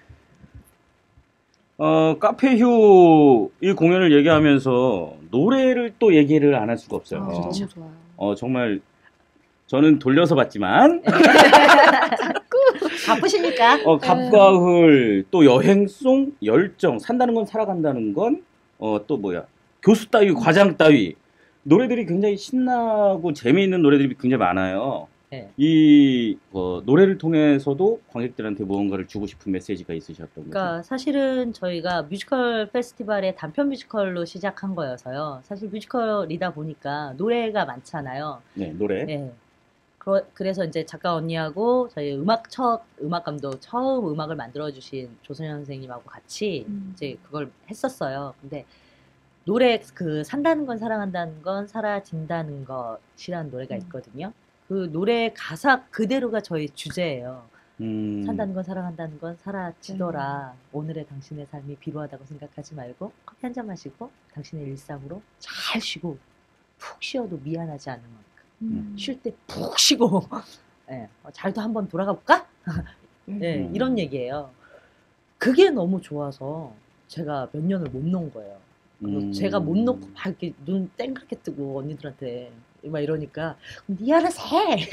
카페휴 이 공연을 얘기하면서 노래를 또 얘기를 안 할 수가 없어요. 너무 좋아요. 정말 저는 돌려서 봤지만 바쁘십니까? 갑과 흘, 또 여행송, 열정, 산다는 건 살아간다는 건 또 뭐야 교수 따위, 과장 따위 노래들이 굉장히 신나고 재미있는 노래들이 굉장히 많아요. 네. 이 노래를 통해서도 관객들한테 무언가를 주고 싶은 메시지가 있으셨던 거죠? 그러니까 사실은 저희가 뮤지컬 페스티벌의 단편 뮤지컬로 시작한 거여서요. 사실 뮤지컬이다 보니까 노래가 많잖아요. 네, 노래. 네. 그래서 이제 작가 언니하고 저희 음악 감독 처음 음악을 만들어주신 조선현 선생님하고 같이 이제 그걸 했었어요. 근데 노래 그 산다는 건 사랑한다는 건 사라진다는 것이라는 노래가 있거든요. 그 노래 가사 그대로가 저희 주제예요. 산다는 건 사랑한다는 건 사라지더라. 오늘의 당신의 삶이 비루하다고 생각하지 말고 커피 한 잔 마시고 당신의 일상으로 잘 쉬고 푹 쉬어도 미안하지 않은 만큼 쉴 때 푹 쉬고 예, 잘도 한번 돌아가 볼까? 예, 이런 얘기예요. 그게 너무 좋아서 제가 몇 년을 못 놓은 거예요. 그리고 제가 못 놓고 막 이렇게 눈 땡그랗게 뜨고 언니들한테 막 이러니까 네 알아서 해!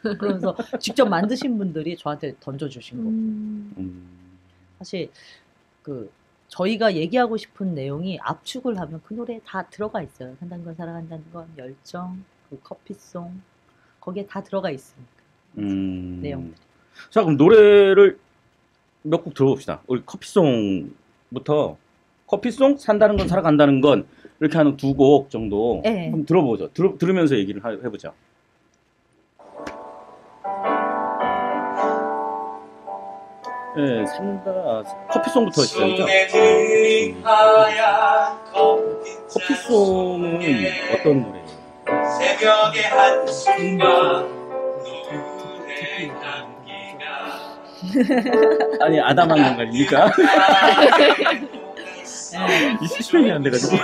그러면서 직접 만드신 분들이 저한테 던져주신 거고 사실 그 저희가 얘기하고 싶은 내용이 압축을 하면 그 노래에 다 들어가 있어요. 산다는 건 사랑한다는 건 열정, 그 커피송 거기에 다 들어가 있으니까 내용들이. 자 그럼 노래를 몇 곡 들어봅시다. 우리 커피송부터 커피송 산다는 건 살아간다는 건 이렇게 하는 2곡 정도 네. 한번 들어보죠. 들으면서 얘기를 해보죠. 네, 커피송부터 시작이죠. 커피송은 어떤 노래예요? 새벽의 한순간 눈에 담기가 아니 아담한 건가입니까? 20년이 안 돼가지고.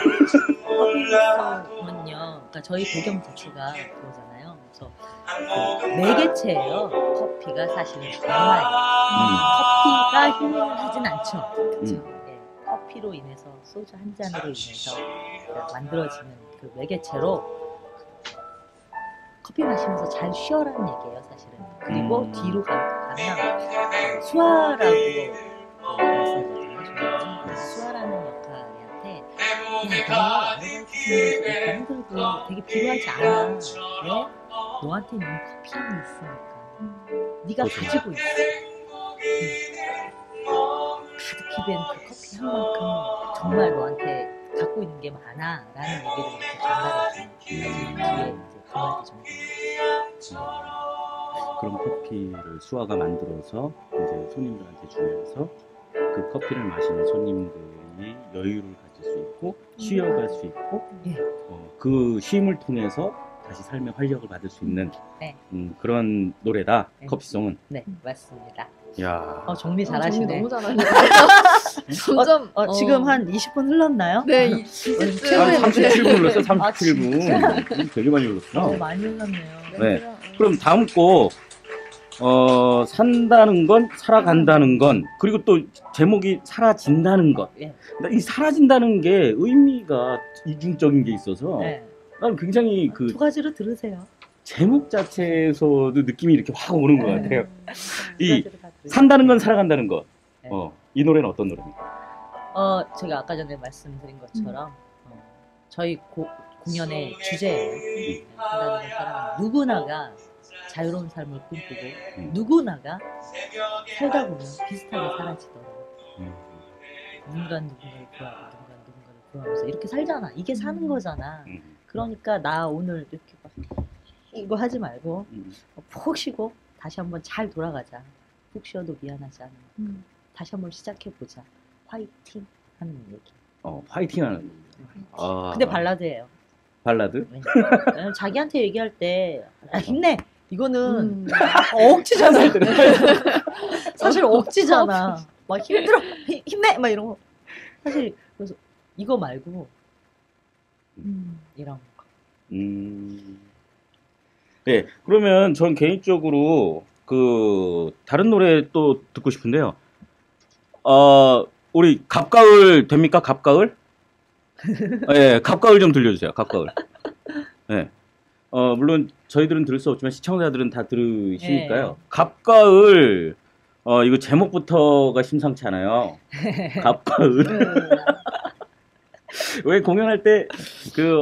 커피송은요, 그러니까 저희 배경 자체가 그거잖아요. 그래서 그 매개체예요. 커피가 사실은 정말 커피가 힐링을 하진 않죠. 그렇죠? 예, 커피로 인해서 소주 한 잔으로 인해서 만들어지는 그 매개체로 커피 마시면서 잘 쉬어라는 얘기예요, 사실은. 그리고 뒤로 가면 수아라고 말씀드렸잖아요. 저는 수아라는 역할한테 너가 아르바이트 되게 힘들고 되게 필요하지 않아. 왜? 너한테 이미 커피 향이 있으니까. 네가 가지고 있어. 가득히 된 그 커피 향만큼 정말 너한테 갖고 있는 게 많아. 라는 얘기를 이렇게 전달해주는 뒤에 이제 그 말이 정도. 그런 커피를 수아가 만들어서 이제 손님들한테 주면서 그 커피를 마시는 손님들이 여유를 가질 수 있고 쉬어갈 수 있고 예. 그 쉼을 통해서 다시 삶의 활력을 받을 수 있는 네. 그런 노래다. 네. 커피송은. 네, 맞습니다. 야. 정리 정리 잘하시네. 너무 잘하시네. 점점 지금 한 20분 흘렀나요? 네, 한 20분 37분 흘렀어. 아, 37분. 되게 많이 흘렀어. 많이 흘렀네요. 네. 그럼 다음 곡 산다는 건 살아간다는 건 그리고 또 제목이 사라진다는 것. 예. 이 사라진다는 게 의미가 이중적인 게 있어서 네. 난 굉장히 두 가지로 들으세요. 제목 자체에서도 느낌이 이렇게 확 오는 것 같아요. 두 이 가지로 다 들으세요. 산다는 건 살아간다는 것. 네. 이 노래는 어떤 노래입니까? 제가 아까 전에 말씀드린 것처럼 저희 공연의 주제예요. 산다는 건 사랑하는 누구나가 자유로운 삶을 꿈꾸고 누구나가 살다 보면 비슷하게 사라지더라. 누군가 누군가를 구하고 누군가 누군가를 구하면서 이렇게 살잖아. 이게 사는 거잖아. 그러니까 나 오늘 이렇게 막 이거 하지 말고 푹 쉬고 다시 한번 잘 돌아가자. 푹 쉬어도 미안하지 않아. 다시 한번 시작해보자. 화이팅 하는 얘기. 화이팅하는. 근데 발라드예요. 발라드? 네. 자기한테 얘기할 때 힘내. 이거는 억지잖아. 사실 억지잖아. 막 힘들어. 힘내. 막 이런 거. 사실 그래서 이거 말고 이런 거. 네. 그러면 전 개인적으로 다른 노래 또 듣고 싶은데요. 우리 갑가을 됩니까? 갑가을? 네, 갑가을 좀 들려주세요. 갑가을. 네. 물론 저희들은 들을 수 없지만 시청자들은 다 들으시니까요. 네. 갑가을 이거 제목부터가 심상치 않아요. 갑가을. 왜 공연할 때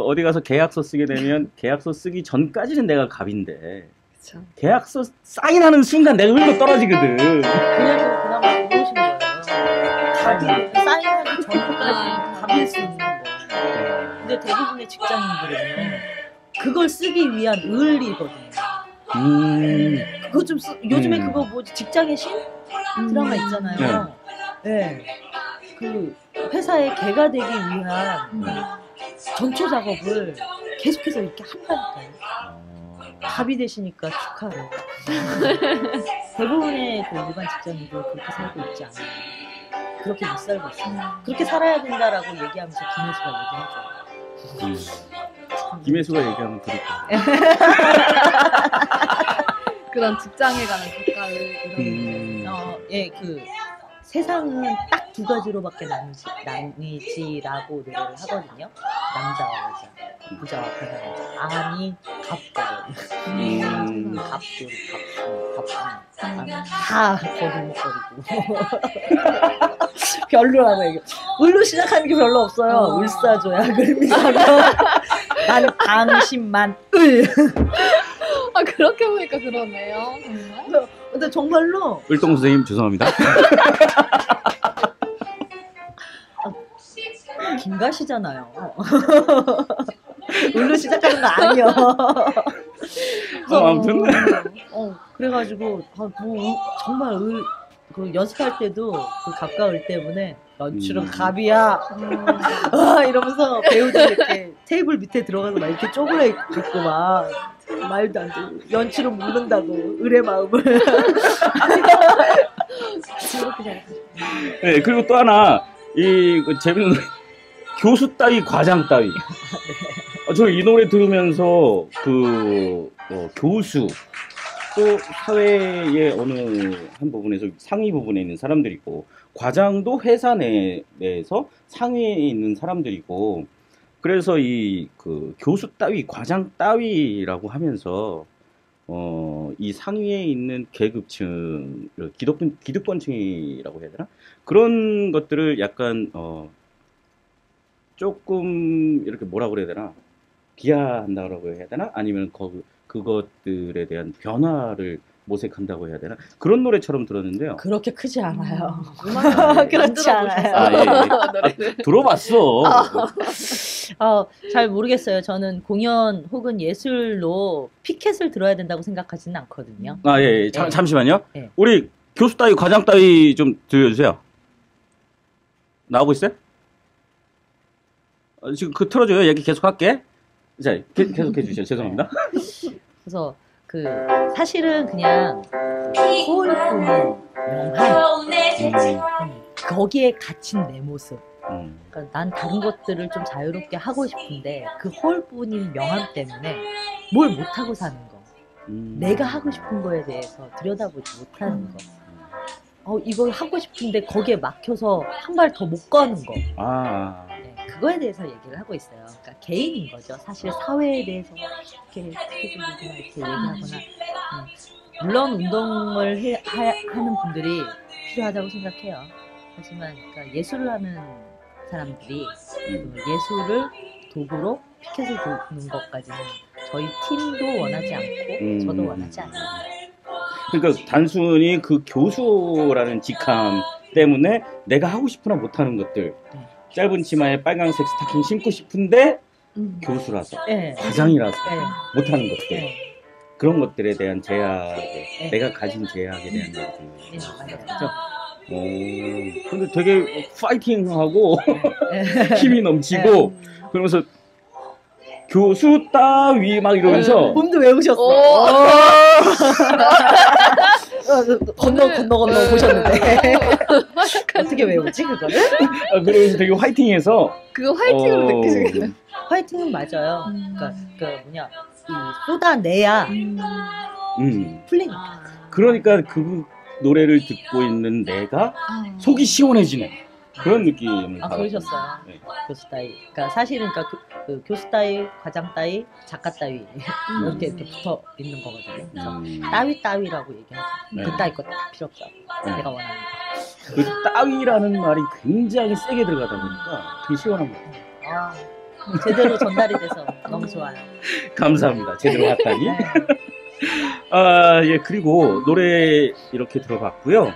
어디 가서 계약서 쓰게 되면 계약서 쓰기 전까지는 내가 갑인데 그쵸. 계약서 사인하는 순간 내가 흘러 떨어지거든. 그나마 좋으신 거예요. 사인하기 전까지 갑일 수 있는 거예요. 근데 대부분의 직장인들은 그걸 쓰기 위한 의리거든요. 그거 좀 요즘에 그거 뭐지 직장의 신 드라마 있잖아요. 네. 그 회사에 개가 되기 위한 전초 작업을 계속해서 이렇게 한다니까요. 갑이 되시니까 축하를. 대부분의 그 일반 직장인들 그렇게 살고 있지 않아요. 그렇게 못 살고 있어요. 그렇게 살아야 된다라고 얘기하면서 김혜수가 얘기하죠. 김혜수가 얘기하면 그렇다. 그런 직장에 가는 덕가을 이런. 예, 그 세상은 딱 두 가지로밖에 나뉘지라고 노래를 하거든요. 남자와 여자, 부자와 가난자. 아니, 갑돌, 다 거들먹거리고 별로라고 얘기해. 을로 시작하는 게 별로 없어요. 을사줘야 글미사면 나는 당신만 을. 아, 그렇게 보니까 그러네요. 정말. 근데 정말로 을동 선생님 죄송합니다. 김가시잖아요. 을로 시작하는 거 아니요. 아무튼. 그래가지고 정말 그 연습할 때도 그 갑과 을 때문에 연출은 갑이야. 이러면서 배우들 이렇게 테이블 밑에 들어가서 막 이렇게 쪼그려 있고 막 말도 안 되고 연출은 모른다고 을의 마음을. 네, 그리고 또 하나 그 재밌는 노래, 교수 따위 과장 따위. 저 이 노래 들으면서 교수 또 사회의 어느 한 부분에서 상위 부분에 있는 사람들이고 과장도 회사 내에서 상위에 있는 사람들이고 그래서 그 교수 따위 과장 따위라고 하면서 이 상위에 있는 계급층 기득권층이라고 해야 되나 그런 것들을 약간 조금 이렇게 뭐라 그래야 되나 비하한다고 해야 되나 아니면 그것들에 대한 변화를 모색한다고 해야 되나 그런 노래처럼 들었는데요. 그렇게 크지 않아요. 그렇지 않아요. 들어봤어. 잘 모르겠어요. 저는 공연 혹은 예술로 피켓을 들어야 된다고 생각하지는 않거든요. 예. 잠시만요. 네. 우리 교수 따위 과장 따위 좀 들려주세요. 나오고 있어요? 지금 틀어줘요. 얘기 계속 할게. 자, 계속해 주세요. 죄송합니다. 그래서 사실은 그냥 소울뿐인 명한 거기에 갇힌 내 모습. 그러니까 난 다른 것들을 좀 자유롭게 하고 싶은데 그 홀뿐인 명함 때문에 뭘 못하고 사는 거. 내가 하고 싶은 거에 대해서 들여다보지 못하는 거. 이걸 하고 싶은데 거기에 막혀서 한 발 더 못 가는 거. 네, 그거에 대해서 얘기를 하고 있어요. 그러니까 개인인 거죠. 사실 사회에 대해서 이렇게 얘기하거나. 물론 운동을 하는 분들이 필요하다고 생각해요. 하지만 그러니까 예술을 하는 사람들이 예술을 도구로 피켓을 도는 것까지는 저희 팀도 원하지 않고 저도 원하지 않아요. 그러니까 단순히 그 교수라는 직함 때문에 내가 하고 싶으나 못하는 것들 짧은 치마에 빨간색 스타킹 신고 싶은데 교수라서 과장이라서 못하는 것들 그런 것들에 대한 제약 내가 가진 제약에 대한 얘기죠. 근데 되게 파이팅하고 힘이 넘치고 그러면서 교수 따위 막 이러면서 본도 외우셨어. 건너 보셨는데 어떻게 외우지 그거를? 그러면서 되게 화이팅해서 그거 화이팅으로 느끼시겠네요. 화이팅은 맞아요. 그러니까 이 쏟아내야 풀리니까. 그러니까 그 노래를 듣고 있는 내가 속이 시원해지는 그런 느낌을 그러셨어요. 네. 교수 따위. 그러니까 사실은 그 교수 따위, 과장 따위, 작가 따위 이렇게 붙어 있는 거거든요. 그래서 따위라고 얘기하죠. 네. 그 따위 거 다 필요 없어. 내가 원하는 거. 그 따위라는 말이 굉장히 세게 들어가다 보니까 되게 시원한 것 같아요. 제대로 전달이 돼서 너무 좋아요. 감사합니다. 제대로 왔다니. 네. 예, 그리고 노래 이렇게 들어봤고요.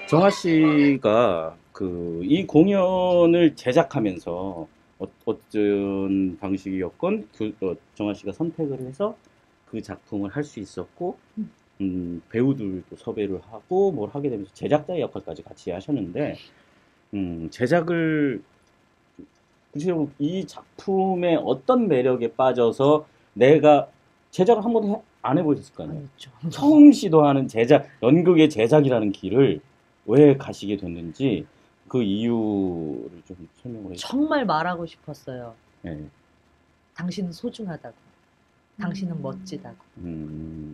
정아 씨가 이 공연을 제작하면서 어떤 방식이었건 정아 씨가 선택을 해서 그 작품을 할 수 있었고 배우들도 섭외를 하고 뭘 하게 되면서 제작자의 역할까지 같이 하셨는데 제작을 구체적으로 이 작품의 어떤 매력에 빠져서 내가 제작을 한 번도 안 해보셨을 거 아니에요. 아니죠. 처음 시도하는 제작, 연극의 제작이라는 길을 왜 가시게 됐는지 그 이유를 좀 설명을 해주세요. 정말 말하고 싶었어요. 네. 당신은 소중하다고. 당신은 멋지다고.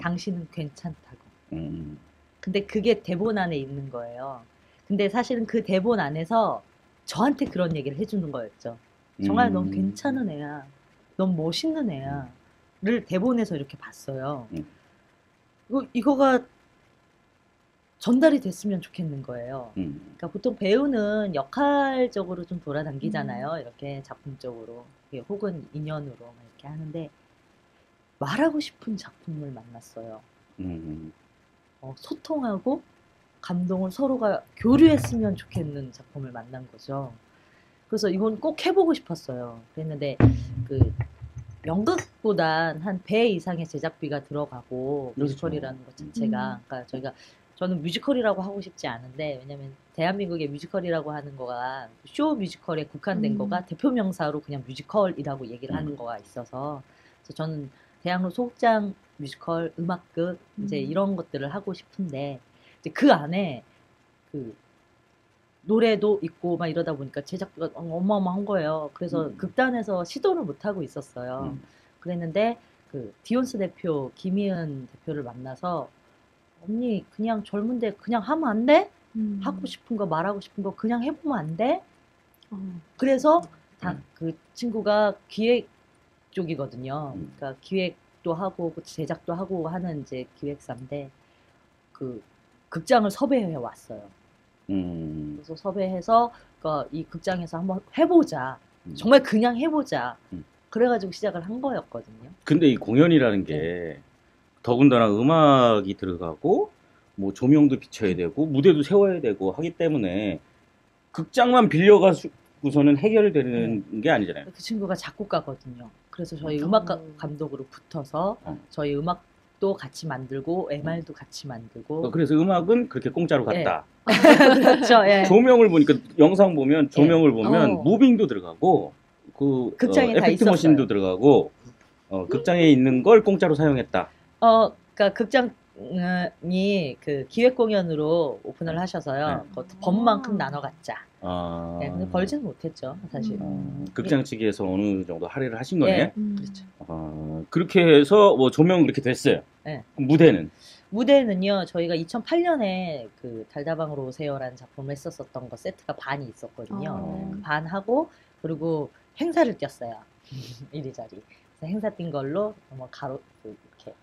당신은 괜찮다고. 음, 근데 그게 대본 안에 있는 거예요. 근데 사실은 그 대본 안에서 저한테 그런 얘기를 해주는 거였죠. 정말 넌 괜찮은 애야. 넌 멋있는 애야. 를 대본에서 이렇게 봤어요. 이거가 전달이 됐으면 좋겠는 거예요. 그러니까 보통 배우는 역할적으로 좀 돌아다니잖아요. 이렇게 작품적으로 혹은 인연으로 이렇게 하는데 말하고 싶은 작품을 만났어요. 소통하고 감동을 서로가 교류했으면 좋겠는 작품을 만난 거죠. 그래서 이건 꼭 해보고 싶었어요. 그랬는데 그 연극보단 한 배 이상의 제작비가 들어가고 그렇죠. 뮤지컬이라는 것 자체가 그러니까 저는 뮤지컬이라고 하고 싶지 않은데 왜냐면 대한민국의 뮤지컬이라고 하는 거가 쇼 뮤지컬에 국한된 거가 대표 명사로 그냥 뮤지컬이라고 얘기를 하는 거가 있어서 그래서 저는 대학로 소극장 뮤지컬 음악극 이제 이런 것들을 하고 싶은데 이제 그 안에 그 노래도 있고 막 이러다 보니까 제작비가 어마어마한 거예요. 그래서 극단에서 시도를 못 하고 있었어요. 그랬는데 그 디온스 대표 김희은 대표를 만나서 언니 그냥 젊은데 그냥 하면 안 돼? 하고 싶은 거 말하고 싶은 거 그냥 해보면 안 돼? 그래서 그 친구가 기획 쪽이거든요. 그러니까 기획도 하고 제작도 하고 하는 이제 기획사인데 그 극장을 섭외해 왔어요. 그래서 섭외해서 그러니까 이 극장에서 한번 해보자. 정말 그냥 해보자. 그래가지고 시작을 한 거였거든요. 근데 이 공연이라는 게 네. 더군다나 음악이 들어가고 뭐 조명도 비춰야 되고 무대도 세워야 되고 하기 때문에 극장만 빌려가고서는 해결되는 게 아니잖아요. 그 친구가 작곡가거든요. 그래서 저희 음악 감독으로 붙어서 저희 음악도 같이 만들고 MR도 같이 만들고 그래서 음악은 그렇게 공짜로 갔다. 그렇죠. 예. 조명을 보니까 영상 보면 조명을 보면 무빙도 들어가고 그 극장에 다 에펙트 있었어요. 머신도 들어가고 극장에 있는 걸 공짜로 사용했다. 그러니까 극장이 그 기획 공연으로 오픈을 하셔서요. 그것도 번만큼 나눠 갖자. 네, 근데 벌지는 못했죠, 사실. 극장 측에서 어느 정도 할애를 하신 거네. 예, 그렇죠. 그렇게 해서 뭐 조명 그렇게 됐어요. 네. 무대는요, 저희가 2008년에 그 달다방으로 오세요라는 작품을 했었던 거 세트가 반이 있었거든요. 반 하고 그리고 행사를 뛰었어요. 이리저리. 그래서 행사 뛴 걸로 뭐 가로 이렇게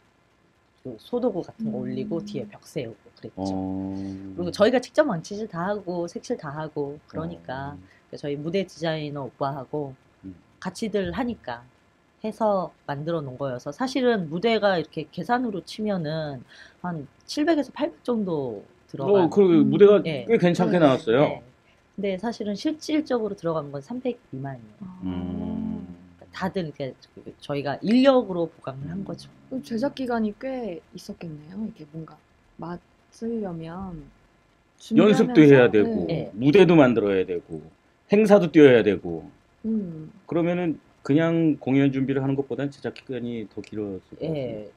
그 소도구 같은 거 올리고 뒤에 벽 세우고 그랬죠. 그리고 저희가 직접 망치질 다 하고 색칠 다 하고 그러니까 저희 무대 디자이너 오빠하고 같이들 하니까 해서 만들어 놓은 거여서 사실은 무대가 이렇게 계산으로 치면은 한 700에서 800 정도 들어가요. 그 무대가 꽤 괜찮게 나왔어요. 네. 근데 사실은 실질적으로 들어간 건 300 미만이에요. 다들 이렇게 저희가 인력으로 보강을 한 거죠. 제작 기간이 꽤 있었겠네요. 이게 뭔가 맞으려면 연습도 해야 되고 네. 무대도 만들어야 되고 행사도 뛰어야 되고 그러면은 그냥 공연 준비를 하는 것보다는 제작 기간이 더 길었을 것 같아요. 예,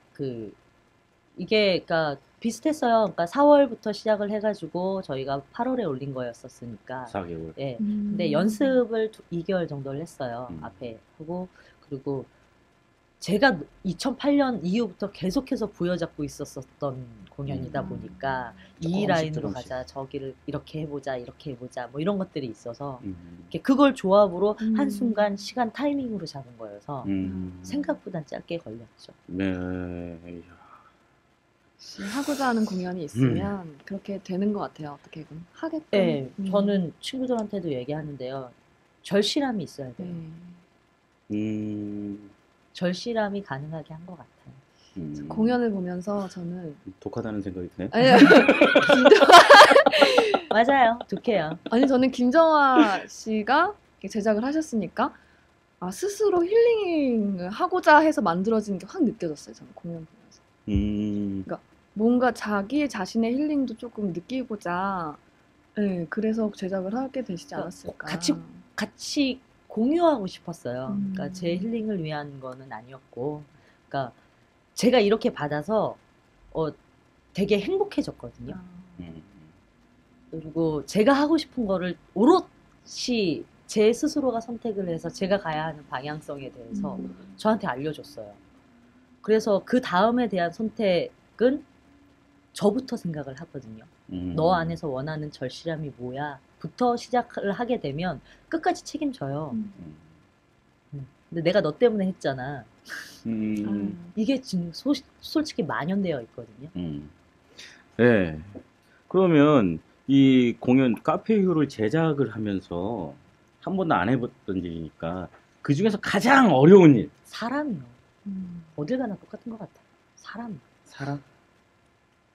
이게 그러니까 비슷했어요. 그러니까 4월부터 시작을 해가지고 저희가 8월에 올린 거였었으니까. 4개월. 예. 근데 연습을 2개월 정도를 했어요. 앞에 하고 그리고 제가 2008년 이후부터 계속해서 부여잡고 있었던 공연이다 보니까 이 라인으로 가자, 저기를 이렇게 해보자, 이렇게 해보자, 뭐 이런 것들이 있어서 그걸 조합으로 한순간 시간 타이밍으로 잡은 거여서 생각보다 짧게 걸렸죠. 네. 하고자 하는 공연이 있으면 그렇게 되는 것 같아요. 어떻게든 하게끔. 네, 저는 친구들한테도 얘기하는데요. 절실함이 있어야 돼요. 절실함이 가능하게 한 것 같아요. 공연을 보면서 저는 독하다는 생각이 드네. 아니요. 맞아요. 독해요. 아니 저는 김정화 씨가 제작을 하셨으니까 스스로 힐링을 하고자 해서 만들어진 게 확 느껴졌어요. 저는 공연 보면서. 그러니까 뭔가 자기 자신의 힐링도 조금 느끼고자 네, 그래서 제작을 하게 되시지 않았을까. 같이 공유하고 싶었어요. 음. 그러니까 제 힐링을 위한 거는 아니었고, 그러니까 제가 이렇게 받아서 되게 행복해졌거든요. 아, 그리고 제가 하고 싶은 거를 오롯이 제 스스로가 선택을 해서 제가 가야 하는 방향성에 대해서 저한테 알려줬어요. 그래서 그 다음에 대한 선택은 저부터 생각을 하거든요. 너 안에서 원하는 절실함이 뭐야? 부터 시작을 하게 되면 끝까지 책임져요. 근데 내가 너 때문에 했잖아. 이게 지금 솔직히 만연되어 있거든요. 네. 그러면 이 공연 카페 휴를 제작을 하면서 한 번도 안 해봤던 일이니까 그 중에서 가장 어려운 일. 사람이요. 어딜 가나 똑같은 것 같아요. 사람.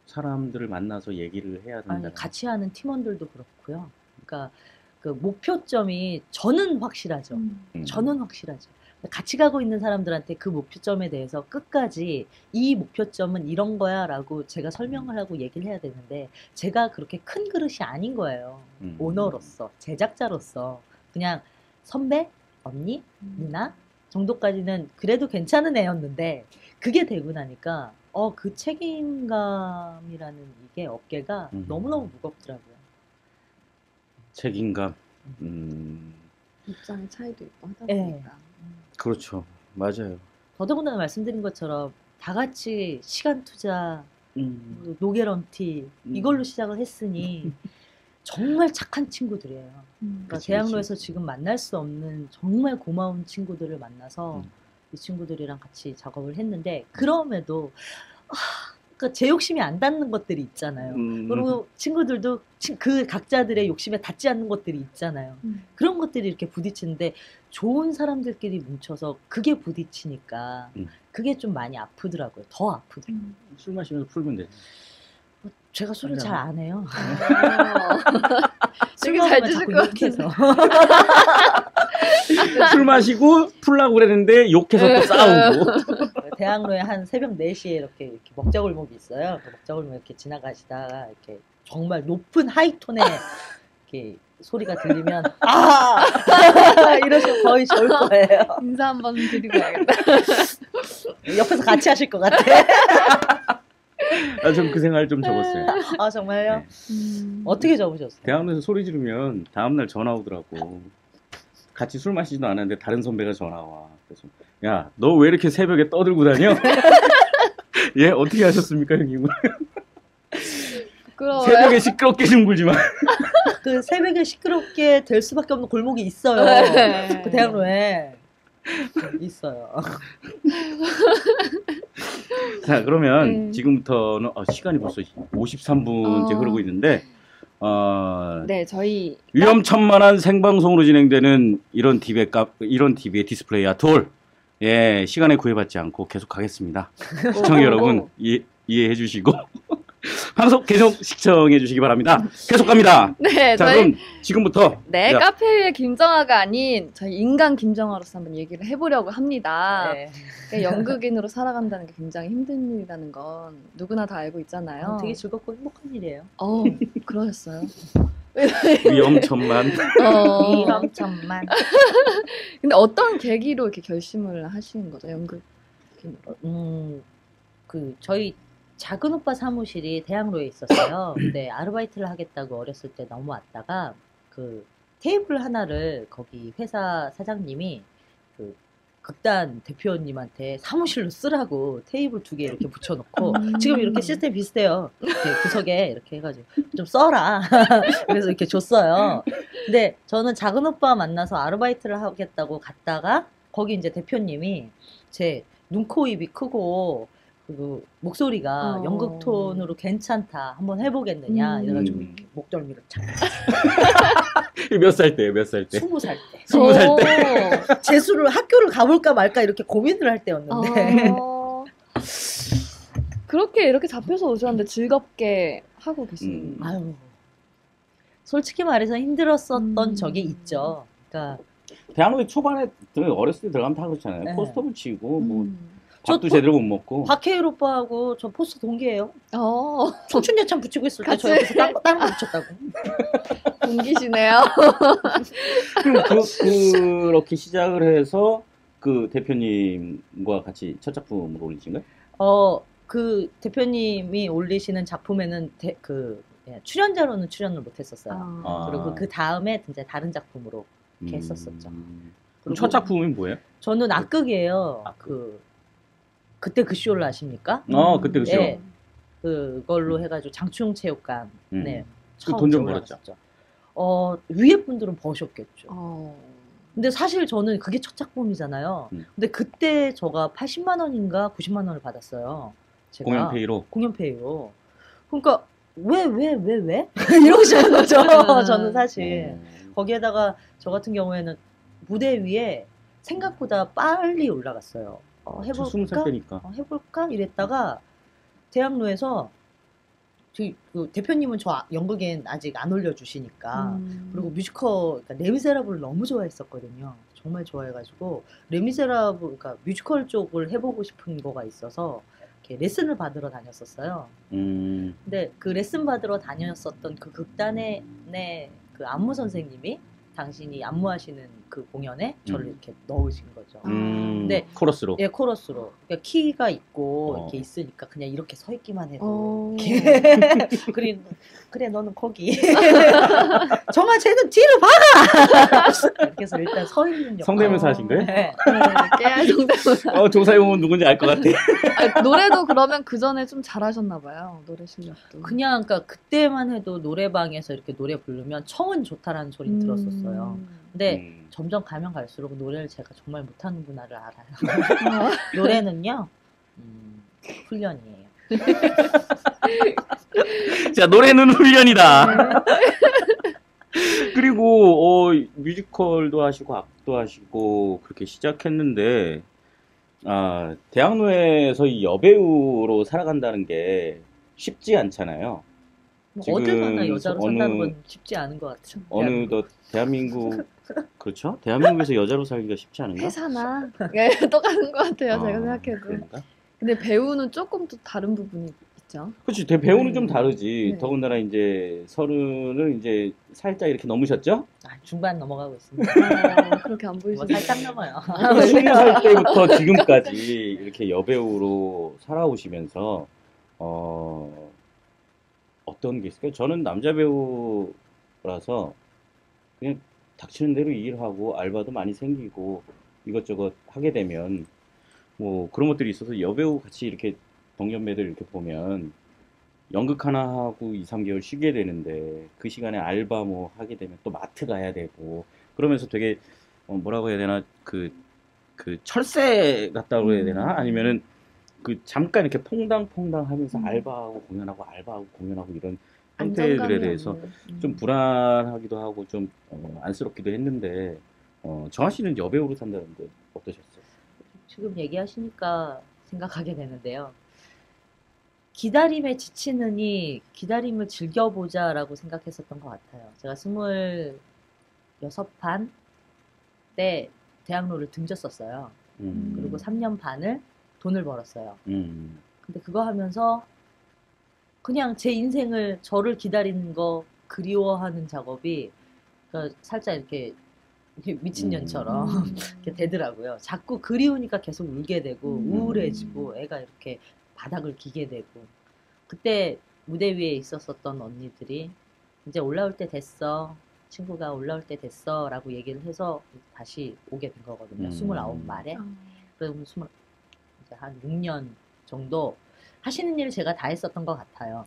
사람들을 만나서 얘기를 해야 된다. 아니, 같이 하는 팀원들도 그렇고요. 그러니까 그 목표점이 저는 확실하죠. 저는 확실하죠. 같이 가고 있는 사람들한테 그 목표점에 대해서 끝까지 이 목표점은 이런 거야 라고 제가 설명을 하고 얘기를 해야 되는데 제가 그렇게 큰 그릇이 아닌 거예요. 오너로서, 제작자로서 그냥 선배, 언니, 누나 정도까지는 그래도 괜찮은 애였는데 그게 되고 나니까 그 책임감이라는 이게 어깨가 너무너무 무겁더라고요. 책임감. 입장의 차이도 있고 하다 네. 보니까. 그렇죠. 맞아요. 더더군다나 말씀드린 것처럼 다 같이 시간 투자, 노게런티 이걸로 시작을 했으니 정말 착한 친구들이에요. 그러니까 그치, 대학로에서 그치. 지금 만날 수 없는 정말 고마운 친구들을 만나서 이 친구들이랑 같이 작업을 했는데 그럼에도 그러니까 제 욕심이 안 닿는 것들이 있잖아요. 그리고 친구들도 그 각자들의 욕심에 닿지 않는 것들이 있잖아요. 그런 것들이 이렇게 부딪히는데 좋은 사람들끼리 뭉쳐서 그게 부딪히니까 그게 좀 많이 아프더라고요. 더 아프더라고요. 술 마시면서 풀면 돼. 제가 술을 잘 안 해요. 술 되게 잘 먹으면 드실 자꾸 것 욕해서. 술 마시고 풀라고 그랬는데 욕해서 또 싸우고. 대학로에 한 새벽 4시에 이렇게 먹자골목이 있어요. 그 먹자골목 이렇게 지나가시다가 이렇게 정말 높은 하이톤의 이렇게 소리가 들리면 이러시면 거의 좋을 거예요. 인사 한번 드리고 와야겠다. 옆에서 같이 하실 것 같아. 전 그 생각을 좀 접었어요. 아 정말요? 네. 어떻게 접으셨어요? 대학로에서 소리 지르면 다음날 전화 오더라고. 같이 술 마시지도 않았는데 다른 선배가 전화 와. 그래서 야, 너 왜 이렇게 새벽에 떠들고 다녀? 예, 어떻게 하셨습니까, 형님? 부끄러워요. 새벽에 시끄럽게 좀 굴지 마. 그 새벽에 시끄럽게 될 수밖에 없는 골목이 있어요. 네. 그 대학로에 있어요. 자, 그러면 지금부터는 시간이 벌써 53분째 흐르고 있는데 네, 저희 위험천만한 생방송으로 진행되는 이런 TV의 디스플레이 아트홀. 예, 시간에 구애받지 않고 계속 가겠습니다. 시청자 여러분 이해해 주시고 방송 계속 시청해 주시기 바랍니다. 계속 갑니다. 네, 자, 저희 그럼 지금부터 네, 야, 카페의 김정아가 아닌 저희 인간 김정아로서 한번 얘기를 해보려고 합니다. 네. 그러니까 연극인으로 살아간다는 게 굉장히 힘든 일이라는 건 누구나 다 알고 있잖아요. 되게 즐겁고 행복한 일이에요. 그러셨어요. 위험천만. 위험천만. 근데 어떤 계기로 이렇게 결심을 하신 거죠, 연극인으로? 저희 작은 오빠 사무실이 대학로에 있었어요. 근데 아르바이트를 하겠다고 어렸을 때 넘어왔다가 그 테이블 하나를 거기 회사 사장님이 그 극단 대표님한테 사무실로 쓰라고 테이블 2개 이렇게 붙여놓고 지금 이렇게 시스템 비슷해요. 이렇게 구석에 이렇게 해가지고 좀 써라. 그래서 이렇게 줬어요. 근데 저는 작은 오빠 만나서 아르바이트를 하겠다고 갔다가 거기 이제 대표님이 제 눈, 코, 입이 크고 그 목소리가 연극 톤으로 괜찮다. 한번 해보겠느냐. 이래가지고 이렇게 목덜미를 착. 몇 살 때예요? 몇 살 때? 20살 때. 20살 때. 재수를 학교를 가볼까 말까 이렇게 고민을 할 때였는데. 그렇게 이렇게 잡혀서 오셨는데 즐겁게 하고 계신. 아유, 솔직히 말해서 힘들었었던 적이 있죠. 그러니까 대학로에 초반에 어렸을 때 들어가면 다 그렇잖아요. 네. 포스터 붙이고 뭐 밥도 제대로 못 먹고. 박해일 오빠하고 저 포스터 동기예요. 어, 청춘예찬 붙이고 있을 때 같이. 저 옆에서 다른 거 붙였다고. 동기시네요. 그럼 그렇게 시작을 해서 그 대표님과 같이 첫 작품을 올리신 거예요? 그 대표님이 올리시는 작품에는 출연자로는 출연을 못했었어요. 아. 그리고 그 다음에 이제 다른 작품으로 이렇게 했었었죠. 그럼 그리고 첫 작품이 뭐예요? 저는 악극이에요. 악극. 그때 그 쇼를 아십니까? 그때 그죠. 네. 그걸로 해가지고 장충 체육관. 네. 처음 돈좀 올라갔었죠. 위에 분들은 버셨겠죠. 어. 근데 사실 저는 그게 첫 작품이잖아요. 근데 그때 저가 80만 원인가 90만 원을 받았어요. 제가 공연페이로. 공연페이로. 그러니까 왜? 이러고 시작한 거죠. 저는 사실. 거기에다가 저 같은 경우에는 무대 위에 생각보다 빨리 올라갔어요. 저 20살 때니까. 해볼까? 이랬다가 대학로에서 그 대표님은 저 연극엔 아직 안 올려주시니까 그리고 뮤지컬, 그러니까 레미제라블을 너무 좋아했었거든요. 정말 좋아해가지고 레미제라블, 그러니까 뮤지컬 쪽을 해보고 싶은 거가 있어서 이렇게 레슨을 받으러 다녔었어요. 근데 그 레슨 받으러 다녔었던 그 극단의 그 안무 선생님이 당신이 안무하시는 그 공연에 저를 이렇게 넣으신 거죠. 근데 코러스로. 예, 코러스로. 그러니까 키가 있고 이렇게 있으니까 그냥 이렇게 서 있기만 해도. 그래 너는 거기. 정아 쟤는 뒤를 박아. 이렇게 해서 일단 서 있는 역할. 성대모사 하신 거예요? 네. 깨알 성대모사. 조사용은 누군지 알 것 같아. 아, 노래도 그러면 그 전에 좀 잘하셨나 봐요. 노래 실력도. 그냥 그러니까 그때만 해도 노래방에서 이렇게 노래 부르면 청은 좋다라는 소리 들었었어요. 근데 점점 가면 갈수록 노래를 제가 정말 못하는구나를 알아요. 노래는요, 훈련이에요. 자, 노래는 훈련이다. 그리고 뮤지컬도 하시고 악도 하시고 그렇게 시작했는데 대학로에서 이 여배우로 살아간다는 게 쉽지 않잖아요. 어딜 가나 여자로 산다는 건 쉽지 않은 것 같아요. 어느덧 대한민국 그렇죠? 대한민국에서 여자로 살기가 쉽지 않은가? 회사나 예, 똑같은 것 같아요. 제가 생각해도. 그런가? 근데 배우는 조금 또 다른 부분이 있죠. 그렇지. 배우는 좀 다르지. 네. 더군다나 이제 30을 이제 살짝 이렇게 넘으셨죠? 중반 넘어가고 있습니다. 그렇게 안 뭐 보이시죠? 살짝 넘어요. 20살 때부터 지금까지 이렇게 여배우로 살아오시면서 어떤 게 있을까요? 저는 남자 배우라서 그냥 닥치는 대로 일하고 알바도 많이 생기고 이것저것 하게 되면 뭐 그런 것들이 있어서 여배우 같이 이렇게 동년배들 이렇게 보면 연극 하나 하고 2, 3개월 쉬게 되는데 그 시간에 알바 뭐 하게 되면 또 마트 가야 되고 그러면서 되게 뭐라고 해야 되나 그 철새 같다고 해야 되나 아니면은 그 잠깐 이렇게 퐁당퐁당 하면서 알바하고 공연하고 이런 형태들에 대해서 좀 불안하기도 하고 좀 안쓰럽기도 했는데 정아 씨는 여배우로 산다는데 어떠셨어요? 지금 얘기하시니까 생각하게 되는데요. 기다림에 지치느니 기다림을 즐겨보자라고 생각했었던 것 같아요. 제가 26반 때 대학로를 등졌었어요. 그리고 3년 반을 돈을 벌었어요. 근데 그거 하면서 그냥 제 인생을 저를 기다리는 거 그리워하는 작업이 그러니까 살짝 이렇게 미친년처럼 이렇게 되더라고요. 자꾸 그리우니까 계속 울게 되고 우울해지고 애가 이렇게 바닥을 기게 되고 그때 무대 위에 있었었던 언니들이 이제 올라올 때 됐어. 친구가 올라올 때 됐어 라고 얘기를 해서 다시 오게 된 거거든요. 29말에. 그럼 이제 한 6년 정도 하시는 일을 제가 다 했었던 것 같아요.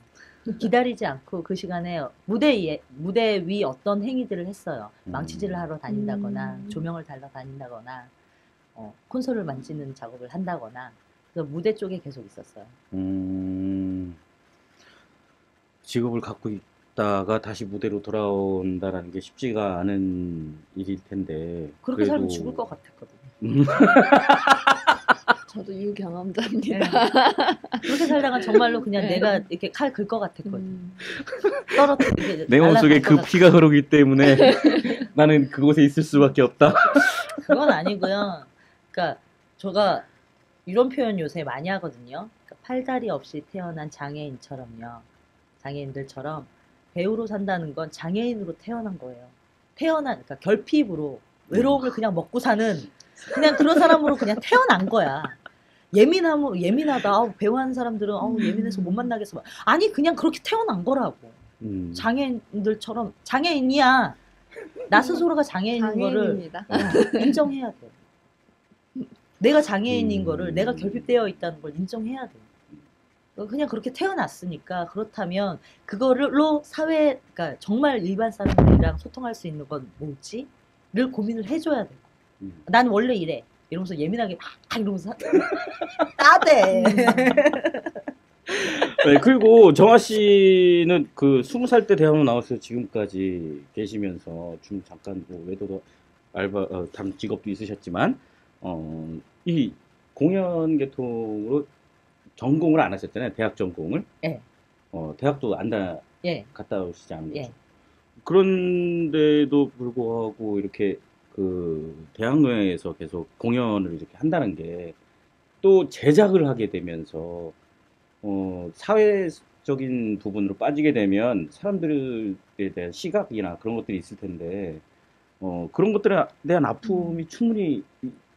기다리지 않고 그 시간에 무대 위 어떤 행위들을 했어요. 망치질을 하러 다닌다거나 조명을 달러 다닌다거나 콘솔을 만지는 작업을 한다거나 그래서 무대 쪽에 계속 있었어요. 직업을 갖고 있다가 다시 무대로 돌아온다라는 게 쉽지가 않은 일일 텐데 그렇게 그래도... 살면 죽을 것 같았거든요. 저도 유경험자입니다. 네. 그렇게 살다가 정말로 그냥 내가 이렇게 칼 긁 것 같았거든요. 떨어뜨리게 내 몸속에 그 피가 흐르기 때문에 나는 그곳에 있을 수밖에 없다. 그건 아니고요. 그러니까 제가 이런 표현 요새 많이 하거든요. 그러니까 팔다리 없이 태어난 장애인처럼요. 장애인들처럼 배우로 산다는 건 장애인으로 태어난 거예요. 그러니까 결핍으로 외로움을 그냥 먹고 사는 그냥 그런 사람으로 그냥 태어난 거야. 예민하다. 아우, 배우하는 사람들은 예민해서 못 만나겠어. 아니 그냥 그렇게 태어난 거라고. 장애인들처럼 장애인이야. 나 스스로가 장애인인 거를 장애인입니다. 인정해야 돼. 내가 장애인인 거를 내가 결핍되어 있다는 걸 인정해야 돼. 그냥 그렇게 태어났으니까 그렇다면 그거로 그러니까 정말 일반 사람들이랑 소통할 수 있는 건 뭐지?를 고민을 해줘야 돼. 난 원래 이래. 이러면서 예민하게 막 이러면서 따대. 네, 그리고 정아 씨는 그 20살 때 대학원 나와서 지금까지 계시면서 잠깐 뭐 외도도 알바 다른 직업도 있으셨지만 이 공연 계통으로 전공을 안 하셨잖아요. 대학 전공을. 예. 대학도 안 예. 갔다 오시지 않은 거죠. 예. 그런데도 불구하고 이렇게 그 대학로에서 계속 공연을 이렇게 한다는 게 또 제작을 하게 되면서 사회적인 부분으로 빠지게 되면 사람들에 대한 시각이나 그런 것들이 있을 텐데 그런 것들에 대한 아픔이 충분히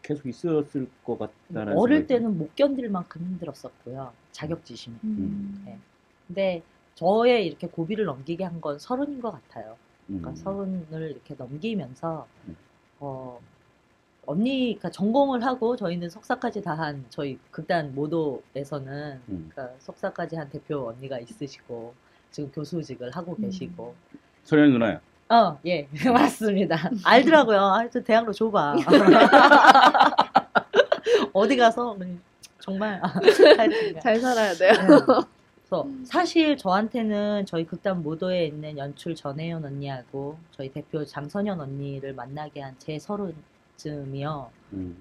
계속 있었을 것 같다는 어릴 생각이 때는 못 견딜 만큼 힘들었었고요. 자격지심이. 음. 근데 저의 이렇게 고비를 넘기게 한 건 30인 것 같아요. 그러니까 음. 30을 이렇게 넘기면서 언니가 전공을 하고 저희는 석사까지 다 한 저희 극단 모도에서는 그러니까 석사까지 한 대표 언니가 있으시고 지금 교수직을 하고 계시고 소연 누나야. 예 맞습니다. 알더라고요. 저 대학로 좁아. 어디 가서 정말 잘 살아야 돼요. 그래서 사실 저한테는 저희 극단 모도에 있는 연출 전혜연 언니하고 저희 대표 장선현 언니를 만나게 한 제 30쯤이요.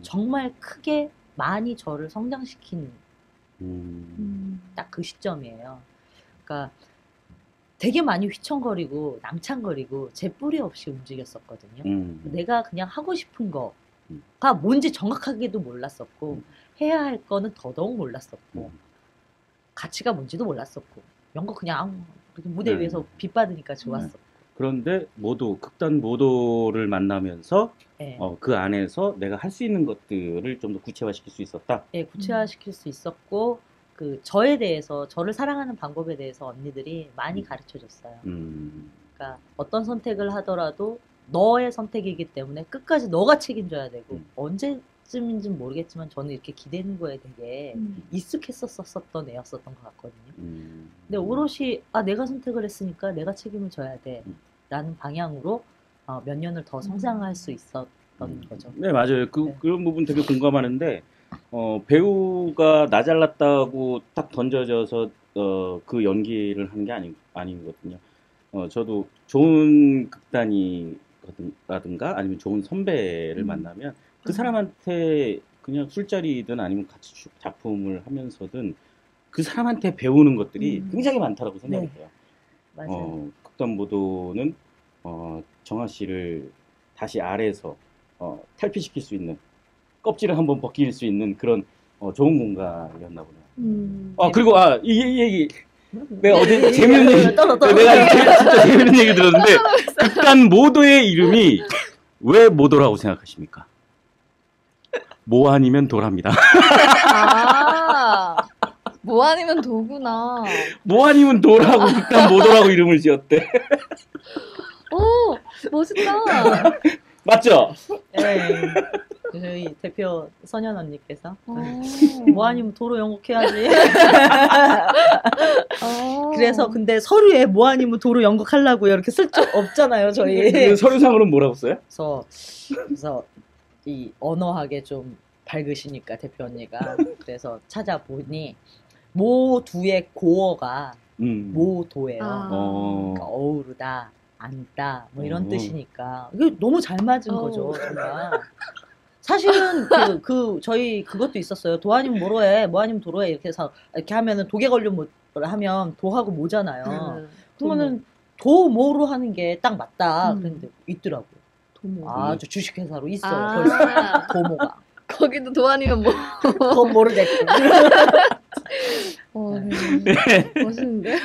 정말 크게 많이 저를 성장시킨 딱 그 시점이에요. 그러니까 되게 많이 휘청거리고 낭창거리고 제 뿌리 없이 움직였었거든요. 내가 그냥 하고 싶은 거가 뭔지 정확하게도 몰랐었고 해야 할 거는 더더욱 몰랐었고 가치가 뭔지도 몰랐었고 연거 그냥 무대 위에서 빛 받으니까 좋았었고 그런데 극단 모도를 만나면서 네. 그 안에서 내가 할 수 있는 것들을 좀 더 구체화시킬 수 있었다. 네, 구체화시킬 수 있었고 그 저에 대해서 저를 사랑하는 방법에 대해서 언니들이 많이 가르쳐줬어요. 그러니까 어떤 선택을 하더라도 너의 선택이기 때문에 끝까지 너가 책임져야 되고 언제쯤인지는 모르겠지만 저는 이렇게 기대는 거에 되게 익숙했었던 애였었던 것 같거든요. 근데 오롯이 내가 선택을 했으니까 내가 책임을 져야 돼 라는 방향으로 몇 년을 더 성장할 수 있었던 거죠. 네, 맞아요. 그런 부분 되게 공감하는데 배우가 나 잘났다고 딱 던져져서 그 연기를 하는 게 아니거든요. 저도 좋은 극단이라든가 아니면 좋은 선배를 만나면 그 사람한테 그냥 술자리든 아니면 같이 작품을 하면서든 그 사람한테 배우는 것들이 굉장히 많다고 생각이 돼요. 맞아요. 극단모도는 정아 씨를 다시 아래에서 탈피시킬 수 있는 껍질을 한번 벗길 수 있는 그런 좋은 공간이었나 보네요. 그리고 이 얘기 내가 어제 재밌는 얘기 내가 진짜 재밌는 얘기 들었는데 극단모도의 이름이 왜 모도라고 생각하십니까? 모 아니면 도랍니다. 뭐 아니면 도구나. 뭐 아니면 도라고 극단모도라고 이름을 지었대. 오, 멋있다. 맞죠? 네. 저희 대표 선현 언니께서 뭐 아니면 도로 연극해야지. 그래서 근데 서류에 뭐 아니면 도로 연극하려고요. 이렇게 쓸 적 없잖아요, 저희. 서류상으로는 뭐라고 써요? 그래서 이 언어학에 좀 밝으시니까 대표 언니가 그래서 찾아보니 모두의 고어가 모도예요. 그러니까 어우르다, 앉다 뭐 이런 뜻이니까 이게 너무 잘 맞은 거죠, 정말. 사실은 저희 그것도 있었어요. 도 아니면 뭐로 해, 뭐 아니면 도로 해 이렇게 해서 이렇게 하면은 독에 걸려 하면 도하고 모잖아요. 그러면은 도 뭐로 하는 게 딱 맞다. 그런데 있더라고요. 도모. 저 주식회사로 있어요. 벌써 도모가. 거기도 도안이면 뭐. 그건 모르겠고. 네. 멋있는데?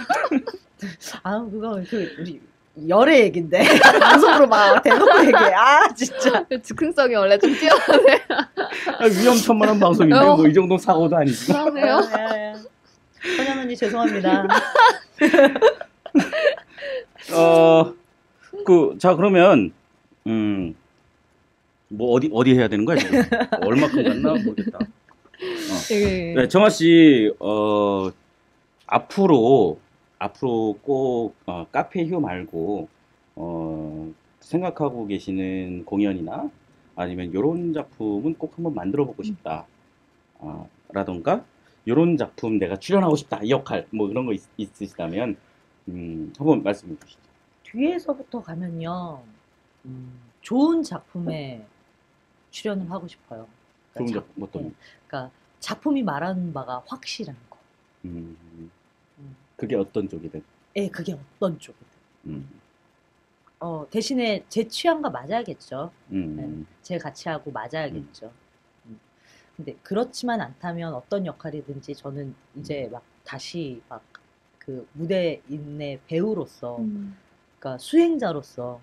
아, 그거 우리 열애 얘긴데 방송으로 막 대놓고 얘기해. 아, 진짜. 즉흥성이 원래 좀 뛰어나네. 위험천만한 방송인데 뭐 이 정도 사고도 아니지. 그러네요. 선영 언니 죄송합니다. 자 그러면 뭐 어디 해야 되는 거야 지금? 얼마큼 갔나 모르겠다. 네, 정아 씨 앞으로 꼭 카페 휴 말고 생각하고 계시는 공연이나 아니면 이런 작품은 꼭 한번 만들어 보고 싶다. 라던가 이런 작품 내가 출연하고 싶다. 이 역할 뭐 그런 거 있으시다면 한번 말씀해 주시죠. 뒤에서부터 가면요. 좋은 작품에 출연을 하고 싶어요. 좋은 그러니까 작품 어떤? 그러니까 작품이 말하는 바가 확실한 거. 그게 어떤 쪽이든. 예, 그게 어떤 쪽이든. 음. 대신에 제 취향과 맞아야겠죠. 음. 제 가치하고 맞아야겠죠. 근데 그렇지만 않다면 어떤 역할이든지 저는 이제 막 다시 막 그 무대 있는 배우로서, 그러니까 수행자로서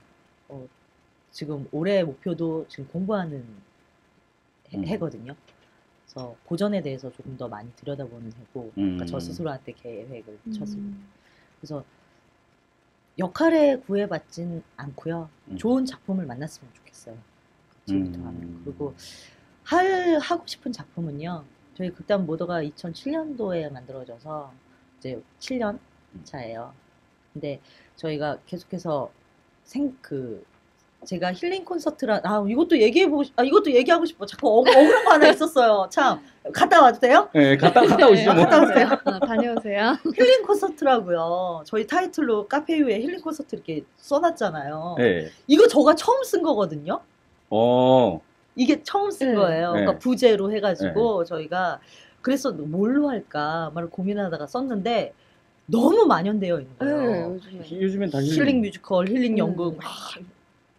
지금 올해 목표도 지금 공부하는 해거든요. 그래서 고전에 대해서 조금 더 많이 들여다보는 해고, 그러니까 저 스스로한테 계획을 쳤을 때. 그래서 역할에 구애받진 않고요. 좋은 작품을 만났으면 좋겠어요. 지금부터 하면. 그리고 하고 싶은 작품은요. 저희 극단 모더가 2007년도에 만들어져서 이제 7년 차예요. 근데 저희가 계속해서 제가 힐링 콘서트라 이것도 얘기하고 싶어. 자꾸 억울한 거 하나 있었어요. 참 갔다 와도 돼요? 네, 갔다 오시죠. 뭐. 갔다 오세요. 다녀오세요. 힐링 콘서트라고요. 저희 타이틀로 카페유에 힐링 콘서트 이렇게 써놨잖아요. 네. 이거 저가 처음 쓴 거거든요. 이게 처음 쓴 네. 거예요. 그러니까 네. 부제로 해가지고 저희가 그래서 뭘로 할까 말을 고민하다가 썼는데 너무 만연되어 있는 거예요. 요즘엔 다 힐링 뮤지컬, 힐링 연극.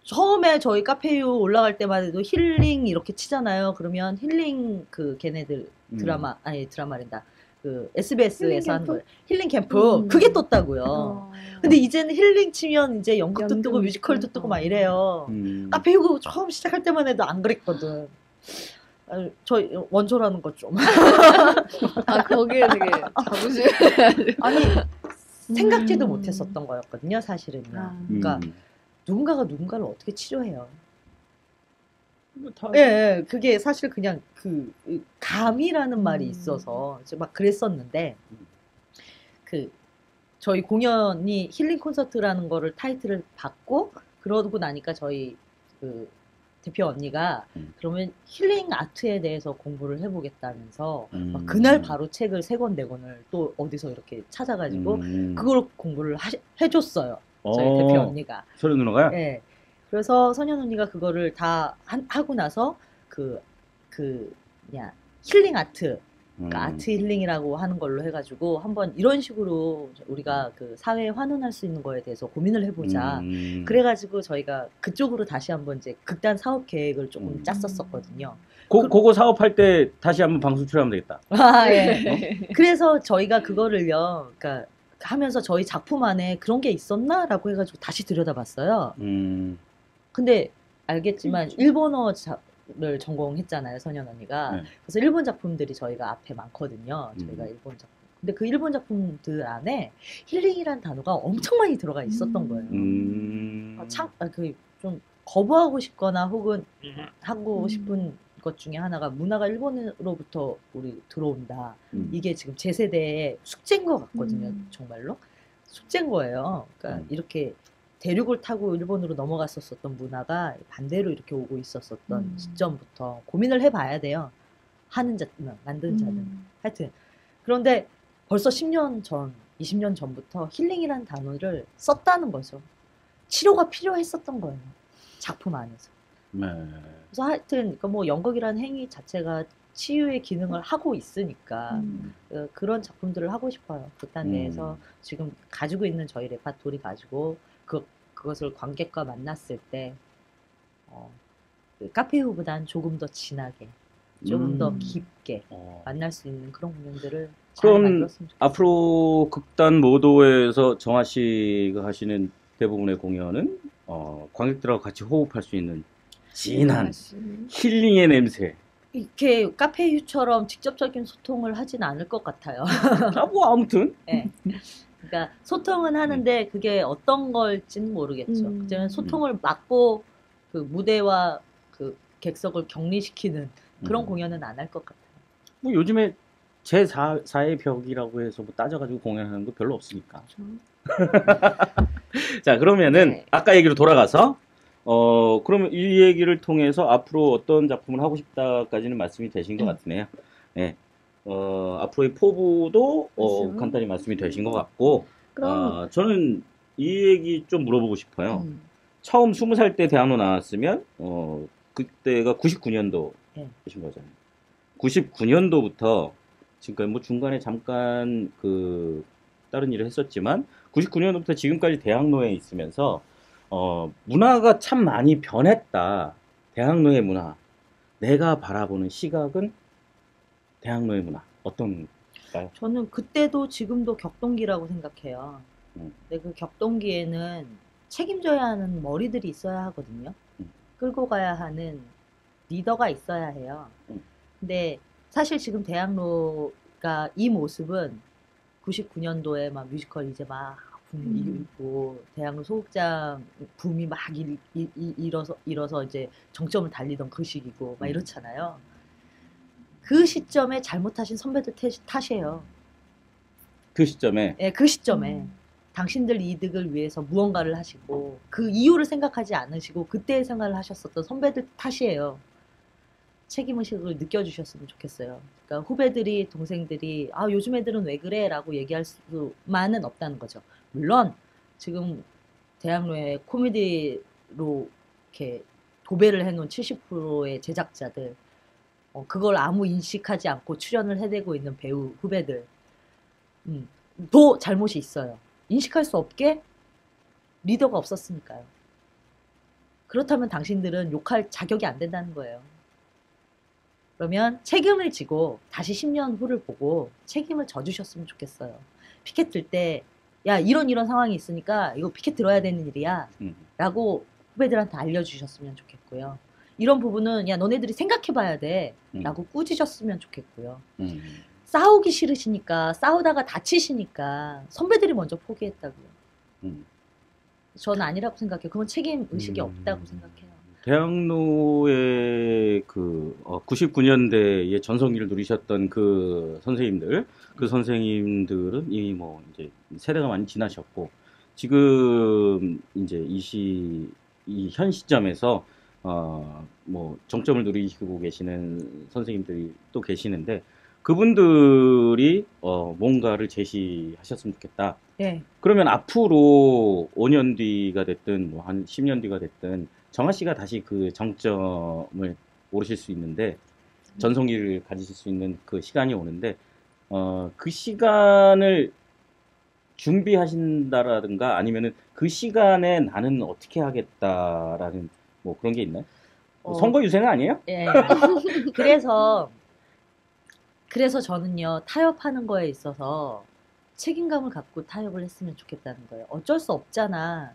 처음에 저희 카페유 올라갈 때만 해도 힐링 이렇게 치잖아요. 그러면 힐링 걔네들 드라마란다. 그 SBS에서 하는 거예요. 힐링 캠프. 그게 떴다고요. 근데 이제는 힐링 치면 이제 연극도 뜨고 뮤지컬도 뜨고 막 이래요. 카페유 처음 시작할 때만 해도 안 그랬거든. 저희 원조라는 거 좀. 거기에 되게 자부심. 아니 생각지도 못했었던 거였거든요, 사실은요. 그러니까 누군가가 누군가를 어떻게 치료해요? 예, 그게 사실 그냥 감이라는 말이 있어서 막 그랬었는데 저희 공연이 힐링 콘서트라는 거를 타이틀을 받고 그러고 나니까 저희 대표 언니가 그러면 힐링 아트에 대해서 공부를 해보겠다면서 막 그날 바로 책을 3권, 4권을 또 어디서 이렇게 찾아가지고 그걸 공부를 해줬어요. 저희 대표 언니가. 소리 누나가요? 네. 그래서 선현 언니가 그거를 다 하고 나서 힐링 아트, 그러니까 아트 힐링이라고 하는 걸로 해가지고 한번 이런 식으로 우리가 사회에 환원할 수 있는 거에 대해서 고민을 해보자. 그래가지고 저희가 그쪽으로 다시 한번 이제 극단 사업 계획을 조금 짰었거든요. 그거 사업할 때 다시 한번 방송 출연하면 되겠다. 예. 그래서 저희가 그거를요, 그러니까 하면서 저희 작품 안에 그런 게 있었나라고 해가지고 다시 들여다봤어요. 근데 알겠지만 일본어를 전공했잖아요, 선현 언니가. 네. 그래서 일본 작품들이 저희가 앞에 많거든요. 저희가 일본 작품. 근데 그 일본 작품들 안에 힐링이란 단어가 엄청 많이 들어가 있었던 거예요. 좀 거부하고 싶거나 혹은 하고 싶은 것 중에 하나가 문화가 일본으로부터 우리 들어온다. 이게 지금 제 세대의 숙제인 것 같거든요. 정말로 숙제인 거예요. 그러니까 이렇게 대륙을 타고 일본으로 넘어갔었던 문화가 반대로 이렇게 오고 있었던 시점부터 고민을 해봐야 돼요. 만드는 자는. 하여튼 그런데 벌써 10년 전, 20년 전부터 힐링이라는 단어를 썼다는 거죠. 치료가 필요했었던 거예요. 작품 안에서. 네. 그래서 하여튼 뭐 연극이라는 행위 자체가 치유의 기능을 하고 있으니까 그런 작품들을 하고 싶어요. 극단 내에서 지금 가지고 있는 저희 레파토리 가지고 그것을 관객과 만났을 때 카페유보단 조금 더 진하게 조금 더 깊게 어. 만날 수 있는 그런 공연들을 잘 그럼 만들었으면 좋겠어요. 앞으로 극단 모도에서 정아 씨가 하시는 대부분의 공연은 관객들하고 같이 호흡할 수 있는 진한 힐링의 냄새. 이렇게 카페유처럼 직접적인 소통을 하진 않을 것 같아요. 뭐 아무튼 네. 그러니까 소통은 하는데 그게 어떤 걸지는 모르겠죠. 그냥 소통을 막고 그 무대와 그 객석을 격리시키는 그런 공연은 안 할 것 같아요. 뭐 요즘에 제4의 벽이라고 해서 뭐 따져가지고 공연하는 거 별로 없으니까. 자, 그러면은 네. 아까 얘기로 돌아가서 그러면 이 얘기를 통해서 앞으로 어떤 작품을 하고 싶다까지는 말씀이 되신 것 같으네요. 네. 앞으로의 포부도 그렇죠. 간단히 말씀이 되신 것 같고, 그럼 저는 이 얘기 좀 물어보고 싶어요. 처음 20살 때 대학로 나왔으면 그때가 99년도 네. 되신 거잖아요. 99년도부터 지금까지 뭐 중간에 잠깐 그 다른 일을 했었지만 99년도부터 지금까지 대학로에 있으면서 문화가 참 많이 변했다. 대학로의 문화. 내가 바라보는 시각은 대학로의 문화. 어떤가요? 저는 그때도 지금도 격동기라고 생각해요. 근데 그 격동기에는 책임져야 하는 머리들이 있어야 하거든요. 끌고 가야 하는 리더가 있어야 해요. 근데 사실 지금 대학로가 이 모습은 99년도에 막 뮤지컬 이제 막 붐이 일고 대학로 소극장 붐이 막 일어서 이제 정점을 달리던 그 시기고 막 이렇잖아요. 그 시점에 잘못하신 선배들 탓이에요. 그 시점에 예, 그 시점에 당신들 이득을 위해서 무언가를 하시고 그 이유를 생각하지 않으시고 그때의 생각을 하셨었던 선배들 탓이에요. 책임의식을 느껴주셨으면 좋겠어요. 그러니까 후배들이 동생들이 아 요즘 애들은 왜 그래? 라고 얘기할 수만은 없다는 거죠. 물론 지금 대학로에 코미디로 이렇게 도배를 해놓은 70%의 제작자들 그걸 아무 인식하지 않고 출연을 해대고 있는 배우 후배들 도 잘못이 있어요. 인식할 수 없게 리더가 없었으니까요. 그렇다면 당신들은 욕할 자격이 안 된다는 거예요. 그러면 책임을 지고 다시 10년 후를 보고 책임을 져주셨으면 좋겠어요. 피켓 들 때 야 이런 상황이 있으니까 이거 피켓 들어야 되는 일이야 라고 후배들한테 알려주셨으면 좋겠고요. 이런 부분은 야 너네들이 생각해봐야 돼 라고 꾸짖었으면 좋겠고요. 싸우기 싫으시니까 싸우다가 다치시니까 선배들이 먼저 포기했다고요. 저는 아니라고 생각해요. 그건 책임 의식이 없다고 생각해요. 대학로의 그 99년대에 전성기를 누리셨던 그 선생님들은 이미 뭐 이제 세대가 많이 지나셨고 지금 이제 이 현 시점에서 뭐 정점을 누리시고 계시는 선생님들이 또 계시는데 그분들이 뭔가를 제시하셨으면 좋겠다. 네. 그러면 앞으로 5년 뒤가 됐든 뭐 한 10년 뒤가 됐든 정아 씨가 다시 그 정점을 오르실 수 있는데 전성기를 가지실 수 있는 그 시간이 오는데 그 시간을 준비하신다라든가 아니면은 그 시간에 나는 어떻게 하겠다라는 뭐 그런 게 있나요? 선거 유세는 아니에요? 예. 그래서 저는요 타협하는 거에 있어서 책임감을 갖고 타협을 했으면 좋겠다는 거예요. 어쩔 수 없잖아.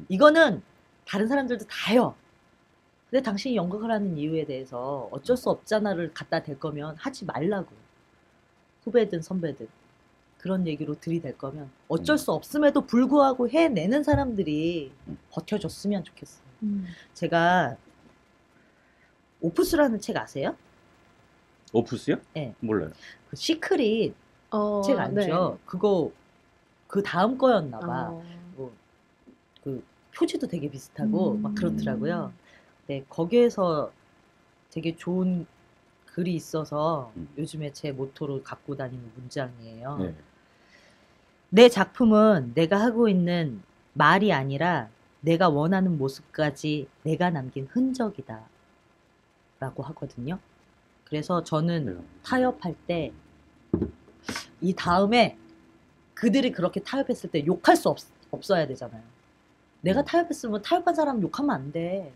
이거는 다른 사람들도 다 해요. 근데 당신이 연극을 하는 이유에 대해서 어쩔 수 없잖아를 갖다 댈 거면 하지 말라고. 후배든 선배든 그런 얘기로 들이댈 거면 어쩔 수 없음에도 불구하고 해내는 사람들이 버텨줬으면 좋겠어요. 제가 오프스라는 책 아세요? 오프스요? 네. 몰라요. 그 시크릿 책 알죠? 네. 그거 그 다음 거였나 봐. 그 표지도 되게 비슷하고 막 그렇더라고요. 네, 거기에서 되게 좋은 글이 있어서 요즘에 제 모토로 갖고 다니는 문장이에요. 네. 내 작품은 내가 하고 있는 말이 아니라 내가 원하는 모습까지 내가 남긴 흔적이다 라고 하거든요. 그래서 저는 타협할 때 이 다음에 그들이 그렇게 타협했을 때 욕할 수 없어야 되잖아요. 내가 타협했으면 타협한 사람 욕하면 안 돼.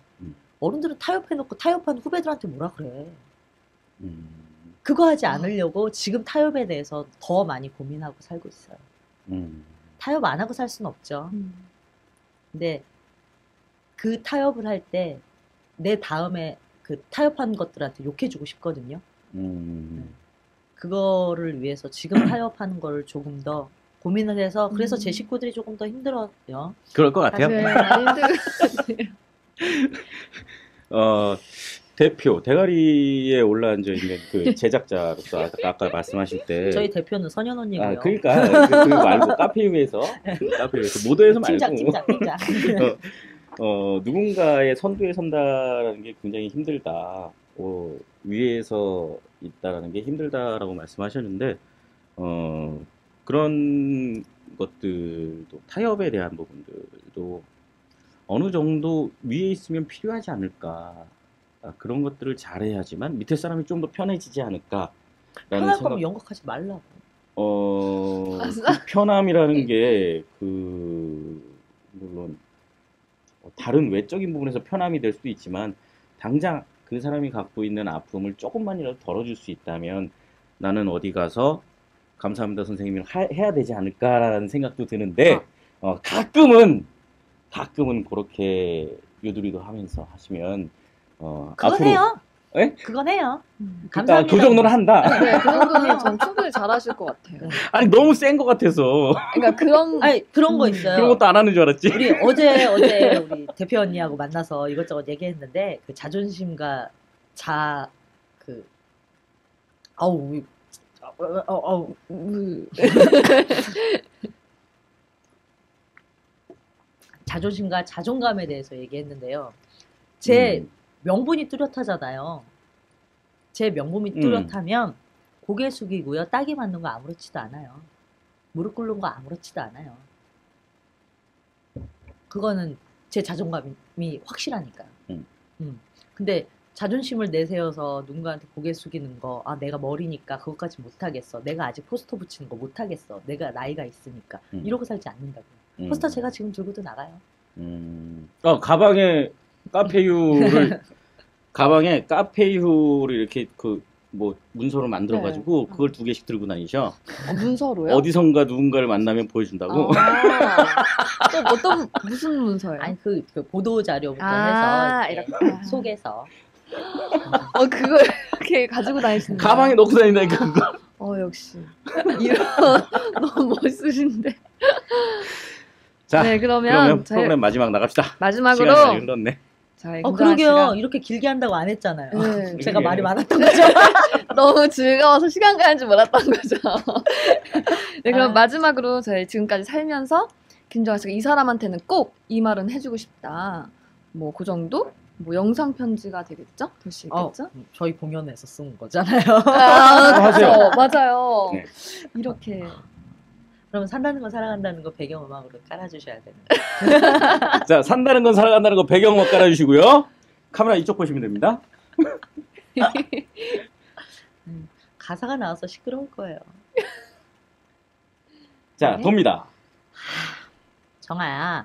어른들은 타협해놓고 타협한 후배들한테 뭐라 그래. 그거 하지 않으려고 지금 타협에 대해서 더 많이 고민하고 살고 있어요. 타협 안 하고 살 수는 없죠. 근데 그 타협을 할 때 내 다음에 그 타협한 것들한테 욕해주고 싶거든요. 그거를 위해서 지금 타협하는 거를 조금 더 고민을 해서 그래서 제 식구들이 조금 더 힘들어요. 그럴 것 같아요. 네, 많이 힘들어요. 대표 대가리에 올라앉아 있는 그 제작자로서 아까 말씀하실 때 저희 대표는 선현 언니고요. 그러니까 그 말고 카페유에서 모더에서 말고 팀장. 누군가의 선두에 선다라는 게 굉장히 힘들다. 위에서 있다라는 게 힘들다라고 말씀하셨는데 그런 것들도 타협에 대한 부분들도 어느 정도 위에 있으면 필요하지 않을까. 그런 것들을 잘해야지만 밑에 사람이 좀 더 편해지지 않을까라는 편할 생각. 거면 연극하지 말라고. 그 편함이라는 게 물론 다른 외적인 부분에서 편함이 될 수도 있지만 당장 그 사람이 갖고 있는 아픔을 조금만이라도 덜어줄 수 있다면 나는 어디 가서 감사합니다 선생님을 해야 되지 않을까라는 생각도 드는데 가끔은 그렇게 유두리도 하면서 하시면 그건 앞으로 해요. 예? 그건 해요. 그러니까 감사합니다. 그 정도는 한다. 네, 그 정도는 전 충분히 잘하실 것 같아요. 아니 너무 센 것 같아서 그러니까 그런 아니 그런 거 있어요. 그런 것도 안 하는 줄 알았지. 우리 어제 우리 대표 언니하고 만나서 이것저것 얘기했는데 그 자존심과 자존심과 자존감에 대해서 얘기했는데요. 제 명분이 뚜렷하잖아요. 제 명분이 뚜렷하면 고개 숙이고요. 딱이 맞는 거 아무렇지도 않아요. 무릎 꿇는 거 아무렇지도 않아요. 그거는 제 자존감이 확실하니까요. 근데 자존심을 내세워서 누군가한테 고개 숙이는 거, 내가 머리니까 그것까지 못하겠어. 내가 아직 포스터 붙이는 거 못하겠어. 내가 나이가 있으니까. 이러고 살지 않는다고요. 포스터 제가 지금 들고도 나가요. 가방에 카페유를 이렇게 문서로 만들어가지고 그걸 2개씩 들고 다니셔. 문서로요? 어디선가 누군가를 만나면 보여준다고. 또 무슨 문서예요? 아니 그 보도 자료부터 아, 해서 이렇게. 속에서 그걸 이렇게 가지고 다니시는 거예요? 가방에 넣고 다닌다니까 그거. 역시. 너무 멋있으신데. 자, 네, 그러면 프로그램 마지막 나갑시다. 마지막으로 시간이 많이 흘렀네. 저희 그러게요. 이렇게 길게 한다고 안 했잖아요. 네. 제가 말이 많았던 거죠. 너무 즐거워서 시간 가는 줄 몰랐던 거죠. 네, 그럼 마지막으로 저희 지금까지 살면서 김정아 씨가 이 사람한테는 꼭 이 말은 해주고 싶다. 그 정도? 영상 편지가 되겠죠? 될 수 있겠죠? 저희 공연에서 쓴 거잖아요. 그렇죠. 맞아요. 네. 이렇게. 그러면 산다는 건 사랑한다는 거 배경음악으로 깔아주셔야 되는. 자, 산다는 건 살아간다는 거 배경음악 깔아주시고요. 카메라 이쪽 보시면 됩니다. 가사가 나와서 시끄러울 거예요. 자, 네. 돕니다. 정아야.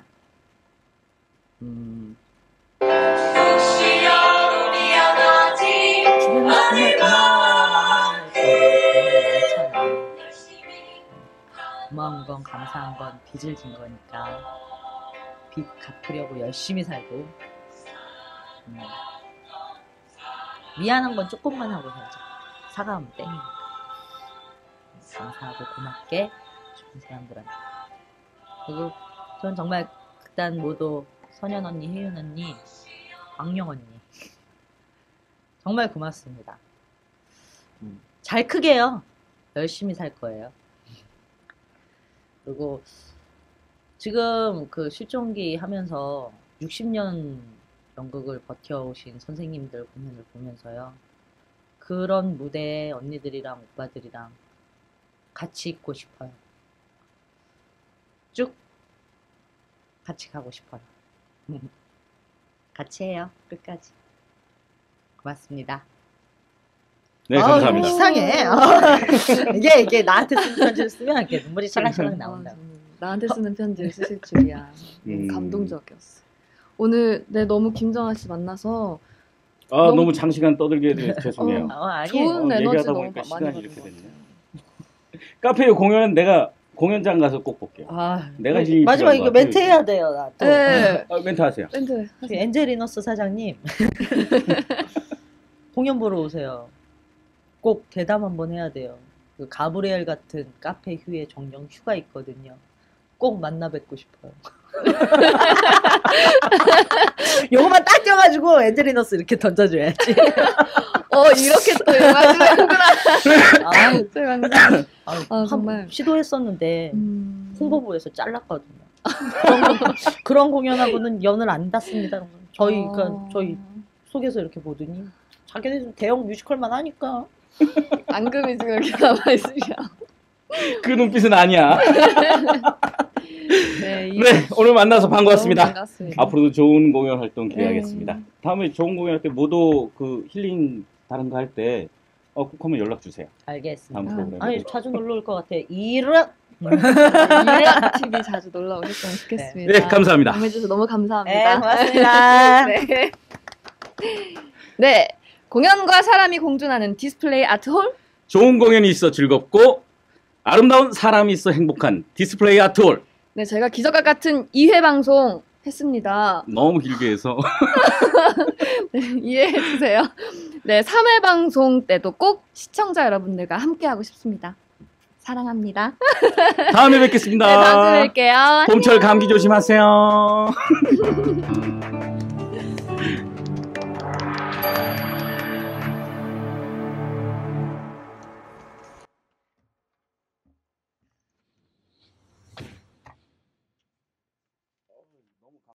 혹시라도 미안하지 주변에 정말 많잖아. 고마운 건 감사한 건 빚을 진 거니까 빚 갚으려고 열심히 살고 미안한 건 조금만 하고 살자. 사과하면 땡이니까. 감사하고 고맙게 주변 사람들한테. 그리고 전 정말 극단 모두 선현 언니, 혜윤 언니, 왕영 언니 정말 고맙습니다. 잘 크게요. 열심히 살 거예요. 그리고 지금 그 실종기 하면서 60년 연극을 버텨오신 선생님들 공연을 보면서요. 그런 무대에 언니들이랑 오빠들이랑 같이 있고 싶어요. 쭉 같이 가고 싶어요. 같이 해요. 끝까지. 고맙습니다. 네, 감사합니다. 이상해. 이게 나한테 쓰는 편지를 쓰면 이렇게 눈물이 찰랑찰랑 나온다. 나한테 쓰는 편지를 쓰실 줄이야. 감동적이었어. 오늘 너무 김정아 씨 만나서 아, 너무- 너무 장시간 떠들게 해서 죄송해요. 아니에요. 좋은 에너지 얘기하다 너무 보니까 많이 시간이 받은 이렇게 것 됐네. 카페 공연은 내가 공연장 가서 꼭 볼게요. 아, 내가 힐링이 마지막 필요한 이거 것 멘트 같아요, 해야 돼요. 나 또. 네. 멘트 하세요. 밴드 저희 엔젤리너스 사장님 공연 보러 오세요. 꼭 대담 한번 해야 돼요. 그 가브리엘 같은 카페 휴에 정령 휴가 있거든요. 꼭 만나 뵙고 싶어요. 요거만 딱 껴가지고 엔젤리너스 이렇게 던져줘야지. 이렇게 또 영화를 하는구나. 아, 제가 아, 정말. 한번 시도했었는데 음. 홍보부에서 잘랐거든요. 그런 공연하고는 연을 안 닿습니다. 그러니까 저희 속에서 이렇게 보더니 자기네들 대형 뮤지컬만 하니까 앙금이 지금 이렇게 남아있으셔. 그 눈빛은 아니야. 네, 네, 오늘 만나서 반가웠습니다. 너무 반갑습니다. 앞으로도 좋은 공연 활동 기대하겠습니다. 네. 다음에 좋은 공연 할 때 모두 그 힐링 다른 거 할 때 꼭 한번 연락 주세요. 알겠습니다. 다음 프로그램에. 아니 자주 놀러 올 것 같아. 이르 이라 TV 자주 놀러 오셨으면 좋겠습니다. 네, 감사합니다. 응해주셔서 너무 네, 감사합니다. 고맙습니다. 네. 네, 공연과 사람이 공존하는 디스플레이 아트홀. 좋은 공연이 있어 즐겁고 아름다운 사람이 있어 행복한 디스플레이 아트홀. 네, 제가 기적과 같은 2회 방송 했습니다. 너무 길게 해서 네, 이해해 주세요. 네, 3회 방송 때도 꼭 시청자 여러분들과 함께하고 싶습니다. 사랑합니다. 다음에 뵙겠습니다. 네, 다음 주에 뵐게요. 봄철 감기 조심하세요.